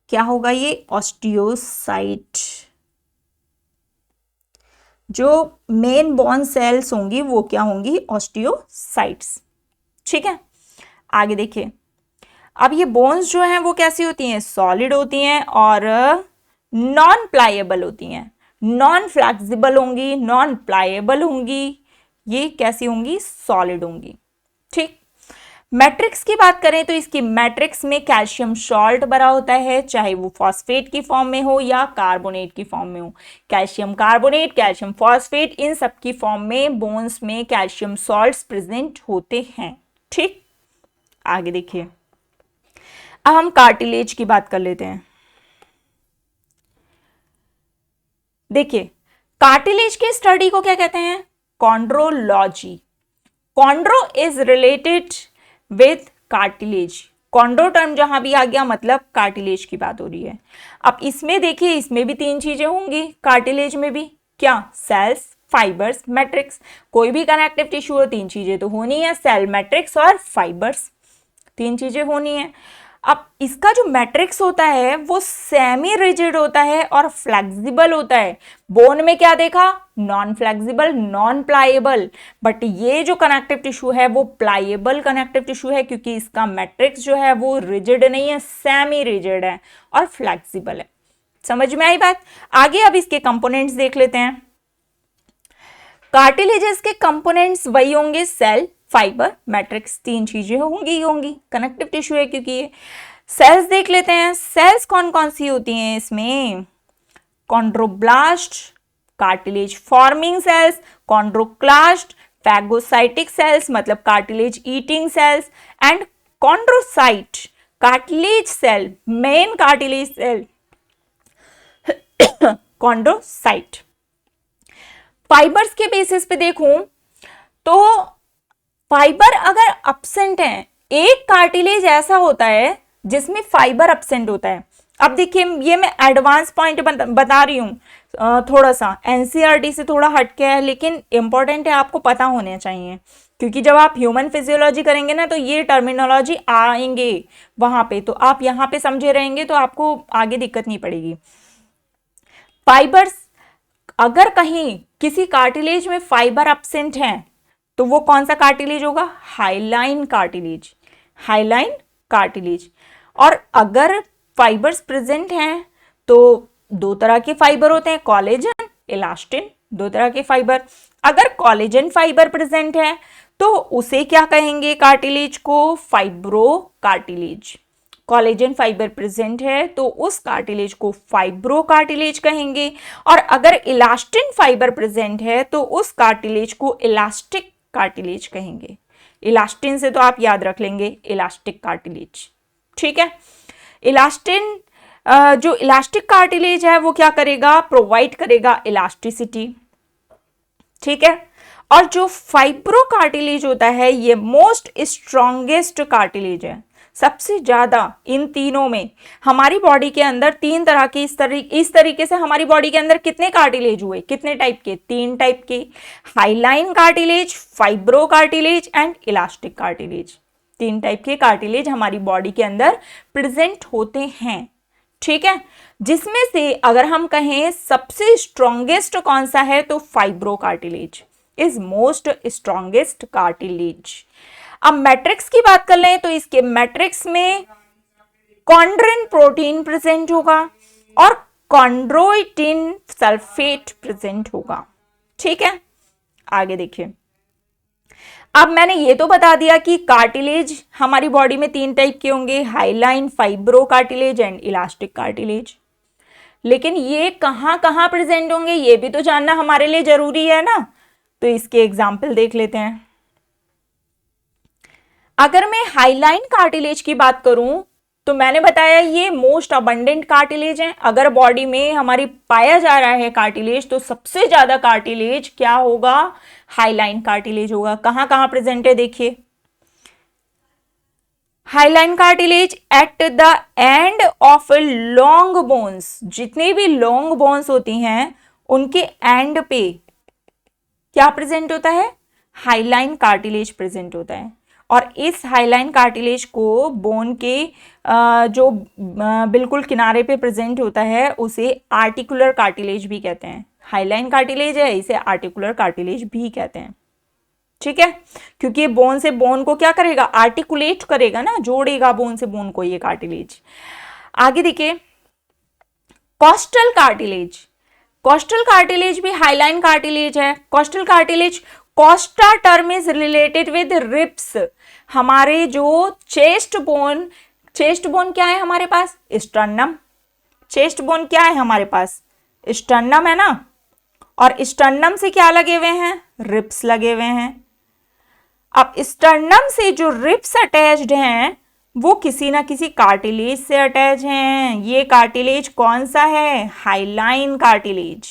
क्या होगा ये, ऑस्टियोसाइट। जो मेन बोन सेल्स होंगी वो क्या होंगी, ऑस्टियोसाइट्स। ठीक है, आगे देखिए, अब ये बोन्स जो हैं वो कैसी होती हैं, सॉलिड होती हैं और नॉन प्लाएबल होती हैं, नॉन फ्लेक्सिबल होंगी, नॉन प्लाएबल होंगी, ये कैसी होंगी, सॉलिड होंगी। ठीक। मैट्रिक्स की बात करें तो इसकी मैट्रिक्स में कैल्शियम सॉल्ट भरा होता है, चाहे वो फॉस्फेट की फॉर्म में हो या कार्बोनेट की फॉर्म में हो। कैल्शियम कार्बोनेट, कैल्शियम फॉस्फेट, इन सब की फॉर्म में बोन्स में कैल्शियम सॉल्ट्स प्रेजेंट होते हैं। ठीक। आगे देखिए, अब हम कार्टिलेज की बात कर लेते हैं। देखिए, कार्टिलेज की स्टडी को क्या कहते हैं, chondrology. Chondro is related with cartilage. Chondro term जहां भी आ गया मतलब कार्टिलेज की बात हो रही है। अब इसमें देखिए, इसमें भी तीन चीजें होंगी, कार्टिलेज में भी। क्या, सेल्स, फाइबर्स, मैट्रिक्स। कोई भी कनेक्टिव टिश्यू हो, तीन चीजें तो होनी है, सेल, मैट्रिक्स और फाइबर्स, तीन चीजें होनी है। अब इसका जो मैट्रिक्स होता है वो सेमी रिजिड होता है और फ्लेक्सिबल होता है। बोन में क्या देखा, नॉन फ्लेक्सिबल, नॉन प्लाएबल, बट ये जो कनेक्टिव टिश्यू है वो प्लाएबल कनेक्टिव टिश्यू है, क्योंकि इसका मैट्रिक्स जो है वो रिजिड नहीं है, सेमी रिजिड है और फ्लेक्सिबल है। समझ में आई बात। आगे अब इसके कंपोनेंट्स देख लेते हैं। कार्टिलेजेस के कंपोनेंट्स वही होंगे, सेल, फाइबर, मैट्रिक्स, तीन चीजें होंगी, कनेक्टिव टिश्यू है क्योंकि ये। सेल्स देख लेते हैं, सेल्स कौन कौन सी होती हैं इसमें, chondroblast, cartilage forming cells, chondroclast, phagocytic cells मतलब cartilage eating cells, and chondrocyte, cartilage cell, main cartilage cell, chondrocyte. Fibres के बेसिस पे देखूं तो फाइबर अगर अब्सेंट है, एक कार्टिलेज ऐसा होता है जिसमें फाइबर अब्सेंट होता है। अब देखिए, ये मैं एडवांस पॉइंट बता रही हूं, थोड़ा सा एनसीईआरटी से थोड़ा हटके है, लेकिन इंपॉर्टेंट है, आपको पता होने चाहिए, क्योंकि जब आप ह्यूमन फिजियोलॉजी करेंगे ना तो ये टर्मिनोलॉजी आएंगे वहां पे, तो आप यहां पे समझे रहेंगे तो आपको आगे दिक्कत नहीं पड़ेगी। फाइबर्स, अगर कहीं किसी कार्टिलेज में फाइबर अब्सेंट है तो वो कौन सा कार्टिलेज होगा, हाइलाइन कार्टिलेज, हाइलाइन कार्टिलेज। और अगर फाइबर्स प्रेजेंट हैं तो दो तरह के फाइबर होते हैं, कोलेजन, इलास्टिन, दो तरह के फाइबर। अगर कोलेजन फाइबर प्रेजेंट है तो उसे क्या कहेंगे, कार्टिलेज को, fibro cartilage. Collagen fibre present है तो उस कार्टिलेज को फाइब्रो कार्टिलेज कहेंगे। और अगर इलास्टिन फाइबर प्रेजेंट है तो उस कार्टिलेज को इलास्टिक कार्टिलेज कहेंगे। इलास्टिन से तो आप याद रख लेंगे, इलास्टिक कार्टिलेज। ठीक है। इलास्टिन, जो इलास्टिक कार्टिलेज है वो क्या करेगा, प्रोवाइड करेगा इलास्टिसिटी। ठीक है। और जो फाइब्रो कार्टिलेज होता है ये मोस्ट स्ट्रॉन्गेस्ट कार्टिलेज है, सबसे ज्यादा इन तीनों में। हमारी बॉडी के अंदर तीन तरह के, इस तरीके से हमारी बॉडी के अंदर कितने कार्टिलेज हुए, कितने टाइप के, तीन टाइप के, hyaline cartilage, fibro cartilage and elastic cartilage. तीन टाइप के कार्टिलेज हमारी बॉडी के अंदर प्रेजेंट होते हैं। ठीक है। जिसमें से अगर हम कहें सबसे स्ट्रॉन्गेस्ट कौन सा है तो fibro cartilage is most strongest cartilage. अब मैट्रिक्स की बात कर लें तो इसके मैट्रिक्स में कॉन्ड्रिन प्रोटीन प्रेजेंट होगा और कॉन्ड्रोइटिन सल्फेट प्रेजेंट होगा। ठीक है। आगे देखिए, अब मैंने ये तो बता दिया कि कार्टिलेज हमारी बॉडी में तीन टाइप के होंगे, hyaline, fibro cartilage and elastic cartilage. लेकिन ये कहां कहां प्रेजेंट होंगे ये भी तो जानना हमारे लिए जरूरी है ना, तो इसके एग्जाम्पल देख लेते हैं। अगर मैं हाइलाइन कार्टिलेज की बात करूं तो मैंने बताया ये मोस्ट अबंडेंट कार्टिलेज है। अगर बॉडी में हमारी पाया जा रहा है कार्टिलेज तो सबसे ज्यादा कार्टिलेज क्या होगा, हाइलाइन कार्टिलेज होगा। कहां कहां प्रेजेंट है देखिए, hyaline cartilage at the end of long bones, जितने भी लॉन्ग बोन्स होती हैं उनके एंड पे क्या प्रेजेंट होता है, हाइलाइन कार्टिलेज प्रेजेंट होता है। और इस हाइलाइन कार्टिलेज को बोन के जो बिल्कुल किनारे पे प्रेजेंट होता है उसे आर्टिकुलर कार्टिलेज भी कहते हैं। हाइलाइन कार्टिलेज है, इसे आर्टिकुलर कार्टिलेज भी कहते हैं। ठीक है, क्योंकि ये बोन से बोन को क्या करेगा, आर्टिकुलेट करेगा ना, जोड़ेगा बोन से बोन को ये कार्टिलेज। आगे देखिए, कॉस्टल कार्टिलेज, कॉस्टल कार्टिलेज भी हाइलाइन कार्टिलेज है। Costal cartilage, costa term is related with ribs, हमारे जो चेस्ट बोन, चेस्ट बोन क्या है हमारे पास, स्टर्नम, चेस्ट बोन क्या है हमारे पास, स्टर्नम है ना, और स्टर्नम से क्या लगे हुए हैं, रिब्स लगे हुए हैं। अब स्टर्नम से जो रिब्स अटैच्ड हैं वो किसी ना किसी कार्टिलेज से अटैच हैं। ये कार्टिलेज कौन सा है, हाइलाइन कार्टिलेज।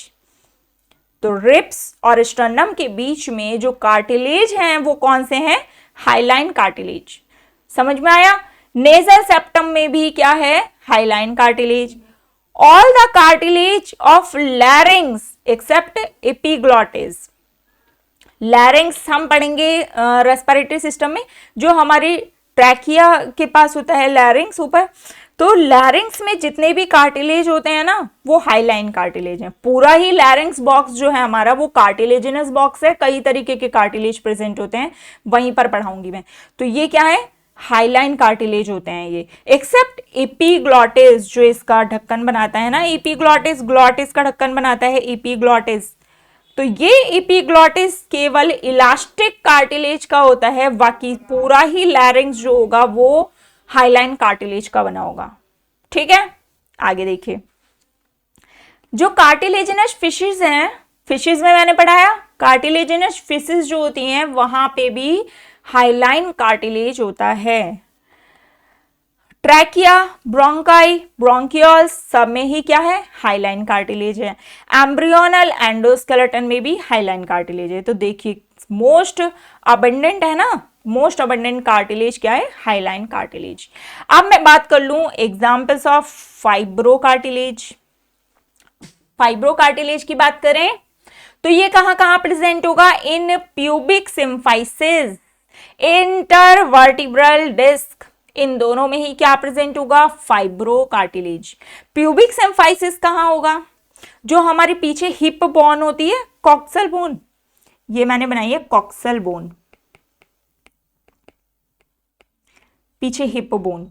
तो रिब्स और स्टर्नम के बीच में जो कार्टिलेज हैं वो कौन से हैं, हाइलाइन कार्टिलेज। समझ में आया। नेजल सेप्टम में भी क्या है, hyaline cartilage. All the cartilage of larynx except epiglottis, larynx हम पढ़ेंगे रेस्पिरेटरी सिस्टम में, जो हमारी ट्रैकिया के पास होता है लैरिंग्स ऊपर, तो लैरिंग्स में जितने भी कार्टिलेज होते हैं ना वो हाइलाइन कार्टिलेज हैं। पूरा ही लैरिंग्स बॉक्स जो है हमारा वो कार्टिलेजिनस बॉक्स है, कई तरीके के कार्टिलेज प्रेजेंट होते हैं, वहीं पर पढ़ाऊंगी मैं। तो ये क्या है, हाइलाइन कार्टिलेज होते हैं ये, एक्सेप्ट एपिग्लॉटिस जो इसका ढक्कन बनाता है ना, एपिग्लॉटिस, ग्लॉटिस का ढक्कन बनाता है एपिग्लॉटिस। तो ये एपिग्लॉटिस केवल इलास्टिक कार्टिलेज का होता है, बाकी पूरा ही लैरिंग्स जो होगा वो हाइलाइन कार्टिलेज का बना होगा। ठीक है, आगे देखिए। जो कार्टिलेजिनस फिशेस हैं, फिशेस में मैंने पढ़ाया कार्टिलेजिनस फिशेस जो होती हैं वहां पे भी हाइलाइन कार्टिलेज होता है। ट्रैकिया, ब्रोंकाई, ब्रोंकियोल्स सब में ही क्या है, हाइलाइन कार्टिलेज है। एम्ब्रियोनल एंडोस्केलेटन में भी हाइलाइन कार्टिलेज है। तो देखिए मोस्ट अबंडेंट है ना, मोस्ट अबंडेंट कार्टिलेज क्या है, हाइलाइन कार्टिलेज। अब मैं बात कर लूं examples of fibro cartilage. Fibro cartilage की बात करें तो ये कहां कहां प्रेजेंट होगा, इन प्यूबिक सिम्फाइसिस, इंटरवर्टिब्रल डिस्क, इन दोनों में ही क्या प्रेजेंट होगा, फाइब्रो कार्टिलेज। प्यूबिक सिम्फाइसिस कहां होगा, जो हमारे पीछे हिप बोन होती है, कॉक्सल बोन, ये मैंने बनाई है कॉक्सल बोन, पीछे हिप बोन।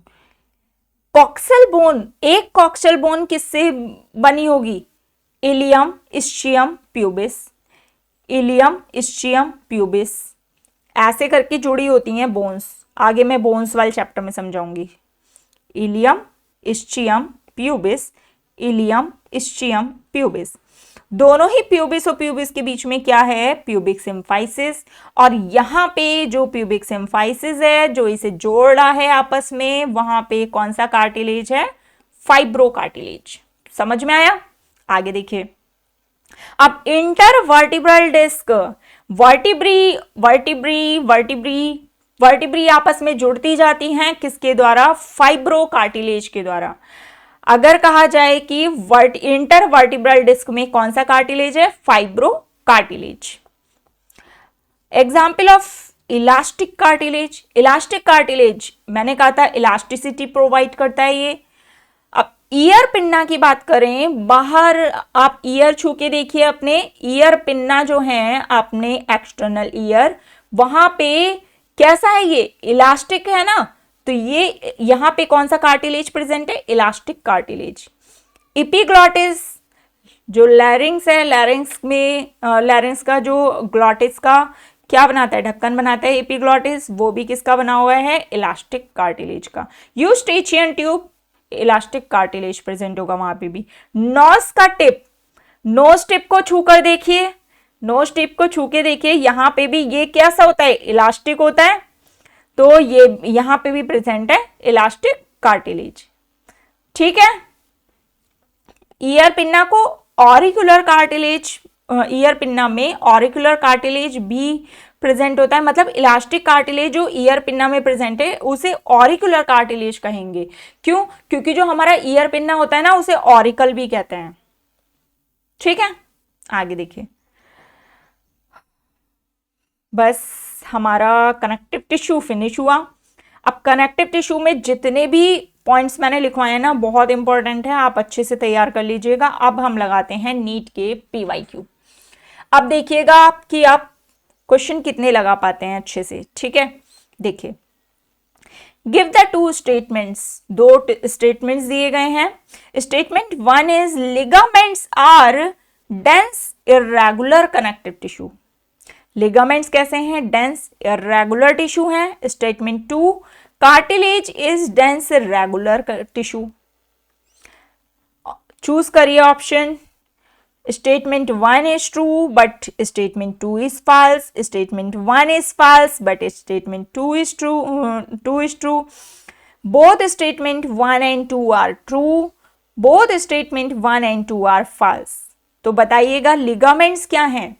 कॉक्सल बोन, एक कॉक्सल बोन किससे बनी होगी, ilium ischium pubis, ilium ischium pubis, ऐसे करके जुड़ी होती हैं बोन्स। आगे मैं बोन्स वाले चैप्टर में समझाऊंगी। Ilium ischium pubis, ilium ischium pubis, दोनों ही प्यूबिस और प्यूबिस के बीच में क्या है, प्यूबिक सिम्फाइसिस। और यहां पे जो प्यूबिक सिम्फाइसिस है जो इसे जोड़ रहा है आपस में, वहां पे कौन सा कार्टिलेज है, फाइब्रो कार्टिलेज। समझ में आया। आगे देखिए। अब intervertebral disc, vertebrae vertebrae vertebrae vertebrae आपस में जुड़ती जाती हैं किसके द्वारा, फाइब्रो कार्टिलेज के द्वारा। अगर कहा जाए कि इंटरवर्टिब्रल डिस्क में कौन सा कार्टिलेज है, fibro cartilage. Example of elastic cartilage, elastic cartilage मैंने कहा था इलास्टिसिटी प्रोवाइड करता है ये। अब ईयर पिन्ना की बात करें, बाहर आप ईयर छू के देखिए, अपने ईयर पिन्ना जो है अपने एक्सटर्नल ईयर, वहां पे कैसा है, ये इलास्टिक है ना, तो ये यहां पे कौन सा कार्टिलेज प्रेजेंट है, इलास्टिक कार्टिलेज। एपिग्लॉटिस, जो लैरिंग्स है, लैरिंग्स में लैरिंग्स का जो ग्लॉटिस का क्या बनाता है, ढक्कन बनाता है एपिग्लॉटिस, वो भी किसका बना हुआ है, इलास्टिक कार्टिलेज का। Eustachian tube, elastic cartilage present होगा वहां पे भी। नोज का टिप, नोज टिप को छू कर देखिए, नोज टिप को छू के देखिए, यहां पे भी ये कैसा होता है, इलास्टिक होता है। तो ये यहां पे भी प्रेजेंट है इलास्टिक कार्टिलेज। ठीक है। ईयर पिन्ना को ऑरिकुलर कार्टिलेज, ईयर पिन्ना में ऑरिकुलर कार्टिलेज भी प्रेजेंट होता है, मतलब इलास्टिक कार्टिलेज जो ईयर पिन्ना में प्रेजेंट है उसे ऑरिकुलर कार्टिलेज कहेंगे। क्यों, क्योंकि जो हमारा ईयर पिन्ना होता है ना उसे ऑरिकल भी कहते हैं। ठीक है, आगे देखिए। बस हमारा कनेक्टिव टिश्यू फिनिश हुआ। अब कनेक्टिव टिश्यू में जितने भी पॉइंट्स मैंने लिखवाए हैं ना बहुत इंपॉर्टेंट है, आप अच्छे से तैयार कर लीजिएगा। अब हम लगाते हैं नीट के पीवाईक्यू। अब देखिएगा कि आप क्वेश्चन कितने लगा पाते हैं अच्छे से। ठीक है, देखिए गिव द टू स्टेटमेंट्स, दो स्टेटमेंट्स दिए गए हैं। Statement 1 is ligaments are dense irregular connective tissue. Ligaments कैसे हैं? डेंस इर्रेगुलर टिश्यू हैं। Statement 2, cartilage is dense irregular tissue. Choose करिए option. Statement 1 is true, but statement 2 is false. Statement 1 is false, but statement 2 is true. 2 is true. Both statement 1 and 2 are true. Both statement 1 and 2 are false. तो बताइएगा ligaments क्या हैं?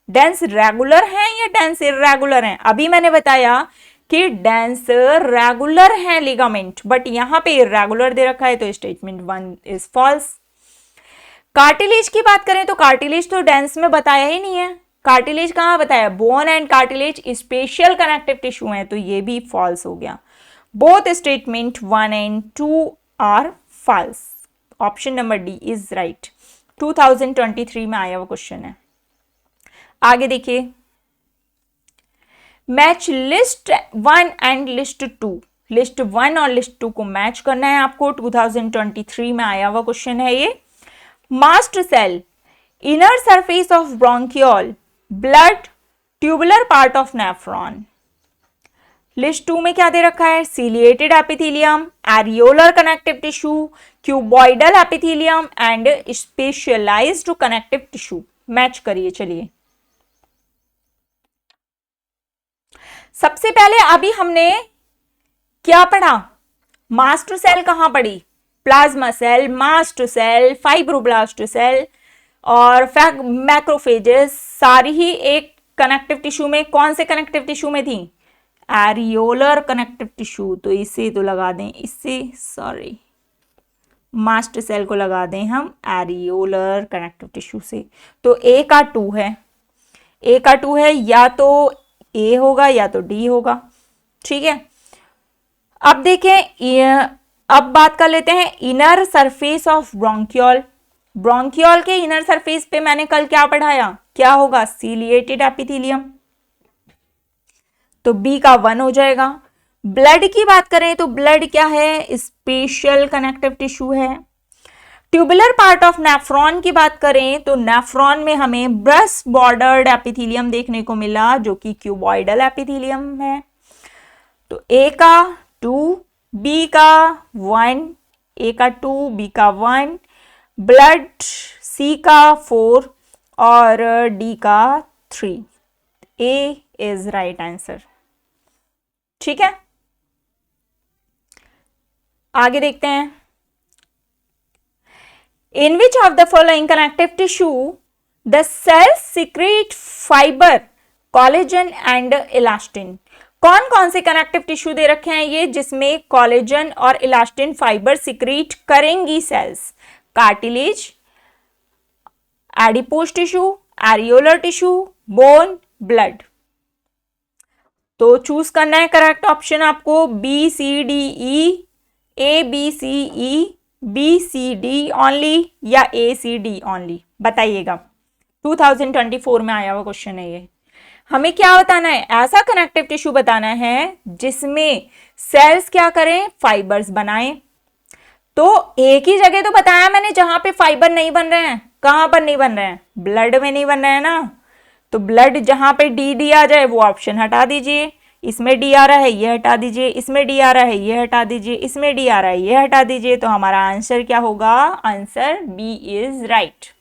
Dense regular हैं या dense irregular हैं? अभी मैंने बताया कि डेंस रेगुलर हैं लिगामेंट, बट यहां पे इर्रेगुलर दे रखा है, तो स्टेटमेंट 1 इज फॉल्स। कार्टिलेज की बात करें तो कार्टिलेज तो डेंस में बताया ही नहीं है। कार्टिलेज कहाँ बताया? Bone and cartilage special connective tissue है, तो ये भी फॉल्स हो गया। Both statement 1 and 2 are false. Option number D is right. 2023 में आया हुआ क्वेश्चन है। आगे देखिए, match list 1 and list 2। List 1 और लिस्ट 2 को मैच करना है आपको। 2023 में आया हुआ क्वेश्चन है ये। Mast cell, inner surface of bronchiole, blood, tubular part of nephron. List 2 में क्या दे रखा है? ciliated epithelium, areolar connective tissue, cuboidal epithelium and specialized connective tissue. Match करिए चलिए। सबसे पहले अभी हमने क्या पढ़ा? मास्ट सेल कहां पढ़ी? Plasma cell, mast cell, fibroblast cell और मैक्रोफेजेस सारी ही एक कनेक्टिव टिश्यू में, कौन से कनेक्टिव टिश्यू में थी? Areolar connective tissue. तो इसे तो लगा दें, इससे सॉरी मास्ट सेल को लगा दें हम एरियोलर कनेक्टिव टिश्यू से। तो ए का 2 है, ए का 2 है, या तो ए होगा या तो डी होगा। ठीक है, अब देखें, अब बात कर लेते हैं inner surface of bronchiole. Bronchiole के इनर सरफेस पे मैंने कल क्या पढ़ाया? क्या होगा? Ciliated epithelium. तो बी का 1 हो जाएगा। ब्लड की बात करें तो ब्लड क्या है? स्पेशल कनेक्टिव टिश्यू है। ट्यूबुलर पार्ट ऑफ नेफ्रॉन की बात करें तो नेफ्रॉन में हमें ब्रश बॉर्डर्ड एपिथेलियम देखने को मिला, जो कि क्यूबॉइडल एपिथेलियम है। तो ए का 2, बी का 1, ए का 2, बी का 1, ब्लड सी का 4 और डी का 3। A is right answer. ठीक है, आगे देखते हैं। In which of the following connective tissue the cells secrete fibre, collagen and elastin. कौन कौन से कनेक्टिव टिश्यू दे रखे हैं ये जिसमें कोलेजन और इलास्टिन फाइबर सिक्रीट करेंगी cells? Cartilage, adipose tissue, areolar tissue, bone, blood. तो चूज करना है करेक्ट ऑप्शन आपको। B C D E, A B C E, B C D only या ए सी डी ओनली, बताइएगा। 2024 में आया हुआ क्वेश्चन है ये। हमें क्या बताना है? ऐसा कनेक्टिव टिश्यू बताना है जिसमें सेल्स क्या करें? फाइबर्स बनाएं। तो एक ही जगह तो बताया मैंने जहां पे फाइबर नहीं बन रहे हैं। कहां पर नहीं बन रहे हैं? ब्लड में नहीं बन रहे हैं ना। तो ब्लड जहां पे डी डी आ जाए वो ऑप्शन हटा दीजिए। इसमें डी आ रहा है ये हटा दीजिए, इसमें डी आ रहा है ये हटा दीजिए, इसमें डी आ रहा है ये हटा दीजिए। तो हमारा आंसर क्या होगा? Answer B is right.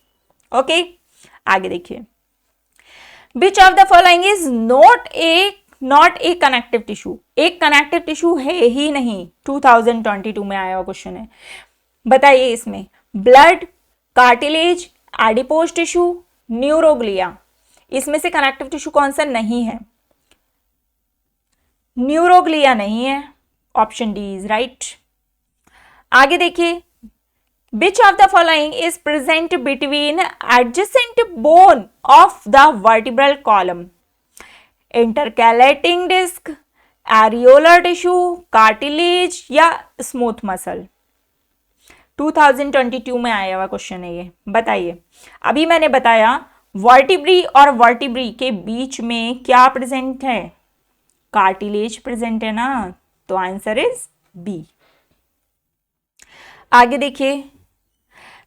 Okay, आगे देखिए। Which of the following is not a connective tissue? एक कनेक्टिव टिश्यू है ही नहीं। 2022 में आया हुआ क्वेश्चन है, बताइए इसमें blood, cartilage, adipose tissue, neuroglia, इसमें से कनेक्टिव टिश्यू कौन सा नहीं है? न्यूरोग्लिया नहीं है। Option D is right. आगे देखिए, Which of the following is present between adjacent bone of the vertebral column? Intercalating disc, areolar tissue, cartilage या smooth muscle? 2022 में आया हुआ क्वेश्चन है ये, बताइए। अभी मैंने बताया वर्टिब्री और वर्टिब्री के बीच में क्या प्रेजेंट है? कार्टिलेज प्रेजेंट है ना। तो आंसर इज बी। आगे देखिए,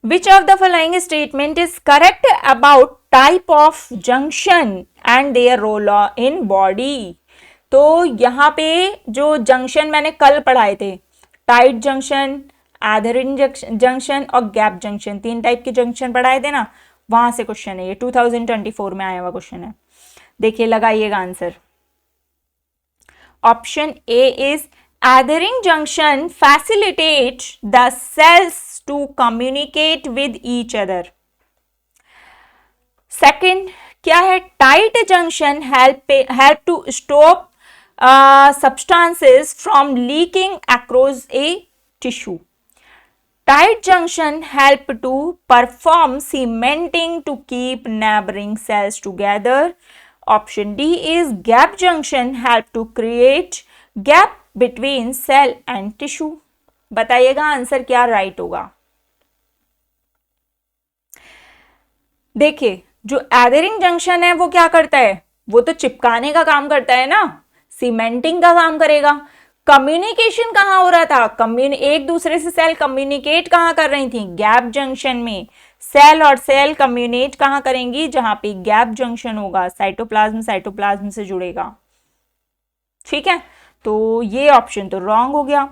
which of the following statement is correct about type of junction and their role in body. तो यहाँ पे जो जंक्शन मैंने कल पढ़ाए थे, टाइट जंक्शन, एडहेरेंट जंक्शन और गैप जंक्शन, 3 टाइप के जंक्शन पढ़ाए थे ना, वहां से क्वेश्चन है ये, 2024 में आया हुआ क्वेश्चन है। देखिए लगाइएगा answer. Option A is adhering junction facilitate the cells to communicate with each other. Second क्या है, tight junction help to stop substances from leaking across a tissue. Tight junction help to perform cementing to keep neighboring cells together. Option D is gap junction help to create gap between cell and tissue. बताइएगा answer क्या right होगा। देखिए जो adhering junction है वो क्या करता है, वो तो चिपकाने का काम करता है ना, सीमेंटिंग का काम करेगा। कम्युनिकेशन कहाँ हो रहा था, एक दूसरे से सेल कम्युनिकेट कहाँ कर रही थी, गैप जंक्शन में। सेल और सेल कम्युनिकेट कहाँ करेंगी, जहां पे गैप जंक्शन होगा, साइटोप्लाज्म से जुड़ेगा। ठीक है, तो ये ऑप्शन तो रॉन्ग हो गया।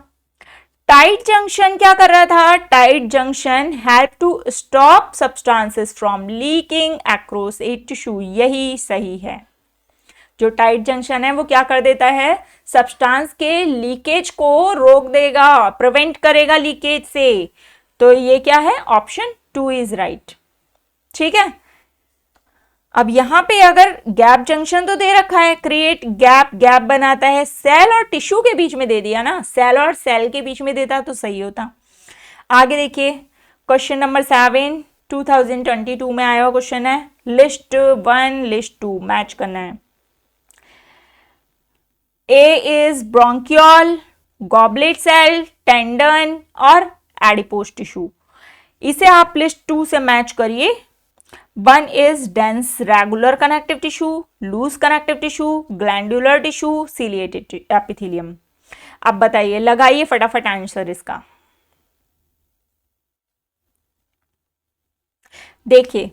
टाइट जंक्शन क्या कर रहा था, tight junction help to stop substances from leaking across a tissue, यही सही है। जो टाइट जंक्शन है वो क्या कर देता है, सब्सटेंस के लीकेज को रोक देगा, प्रिवेंट करेगा लीकेज से। तो ये क्या है, ऑप्शन 2 इज राइट। ठीक है, अब यहां पे अगर गैप जंक्शन तो दे रखा है, क्रिएट गैप बनाता है, सेल और टिश्यू के बीच में दे दिया ना, सेल और सेल के बीच में देता तो सही होता। आगे देखिए क्वेश्चन नंबर 7 2022 में आया हुआ क्वेश्चन है, लिस्ट 1 लिस्ट 2 मैच करना है। A is bronchiole, goblet cell, tendon और एडिपोज टिश्यू। इसे आप लिस्ट 2 से मैच करिए। 1 is dense regular connective tissue, loose connective tissue, glandular tissue, ciliated epithelium। अब बताइए, लगाइए फटाफट आंसर इसका। देखिए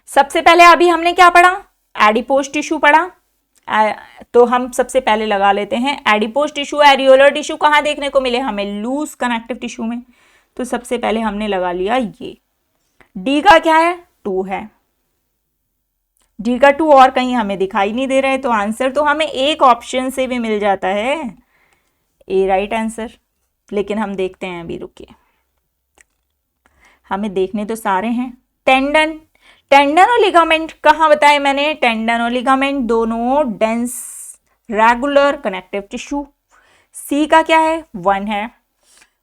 सबसे पहले अभी हमने क्या पढ़ा, एडिपोज टिश्यू पढ़ा, तो हम सबसे पहले लगा लेते हैं एडिपोज टिश्यू। एरियोलर टिश्यू कहाँ देखने को मिले हमें, लूज कनेक्टिव टिश्यू में। तो सबसे पहले हमने लगा लिया ये। डी का क्या है, 2 है, डी का 2 और कहीं हमें दिखाई नहीं दे रहा है, तो आंसर तो हमें एक ऑप्शन से भी मिल जाता है, ए राइट आंसर। लेकिन हम देखते हैं अभी, रुकिए, हमें देखने तो सारे हैं। टेंडन, टेंडन और लिगामेंट कहाँ बताए मैंने, टेंडन और लिगामेंट दोनों डेंस रेगुलर कनेक्टिव टिश्यू। सी का क्या है, 1 है।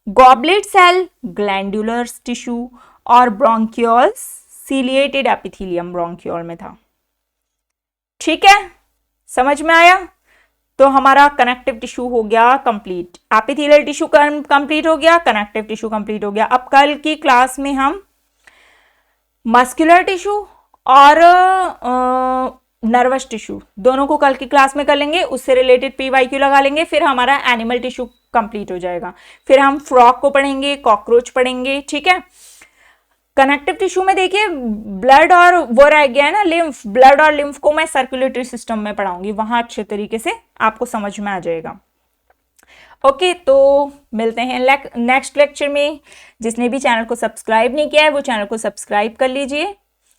गॉबलेट सेल ग्लैंडुलर टिश्यू और ब्रोंकियोल्स सीलिएटेड एपिथेलियम ब्रोंकियोल में था। ठीक है, समझ में आया। तो हमारा कनेक्टिव टिश्यू हो गया कंप्लीट, एपिथेलियल टिश्यू कंप्लीट हो गया, कनेक्टिव टिश्यू कंप्लीट हो गया। अब कल की क्लास में हम मस्कुलर टिश्यू और नर्वस टिश्यू दोनों को कल की क्लास में कर लेंगे, उससे रिलेटेड PYQ लगा लेंगे, फिर हमारा एनिमल टिश्यू कंप्लीट हो जाएगा। फिर हम फ्रॉग को पढ़ेंगे, कॉकरोच पढ़ेंगे। ठीक है, कनेक्टिव टिश्यू में देखिए ब्लड और वो रह गया है ना, लिम्फ, ब्लड और लिम्फ को मैं सर्कुलेटरी सिस्टम में पढ़ाऊंगी, वहां अच्छे तरीके से आपको समझ में आ जाएगा। ओके, तो मिलते हैं नेक्स्ट लेक्चर में। जिसने भी चैनल को सब्सक्राइब नहीं किया है वो चैनल को सब्सक्राइब कर लीजिए,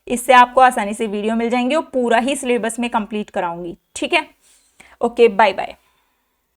इससे आपको आसानी से वीडियो मिल जाएंगे और पूरा ही सिलेबस में कंप्लीट कराऊंगी। ठीक है, ओके, बाय बाय।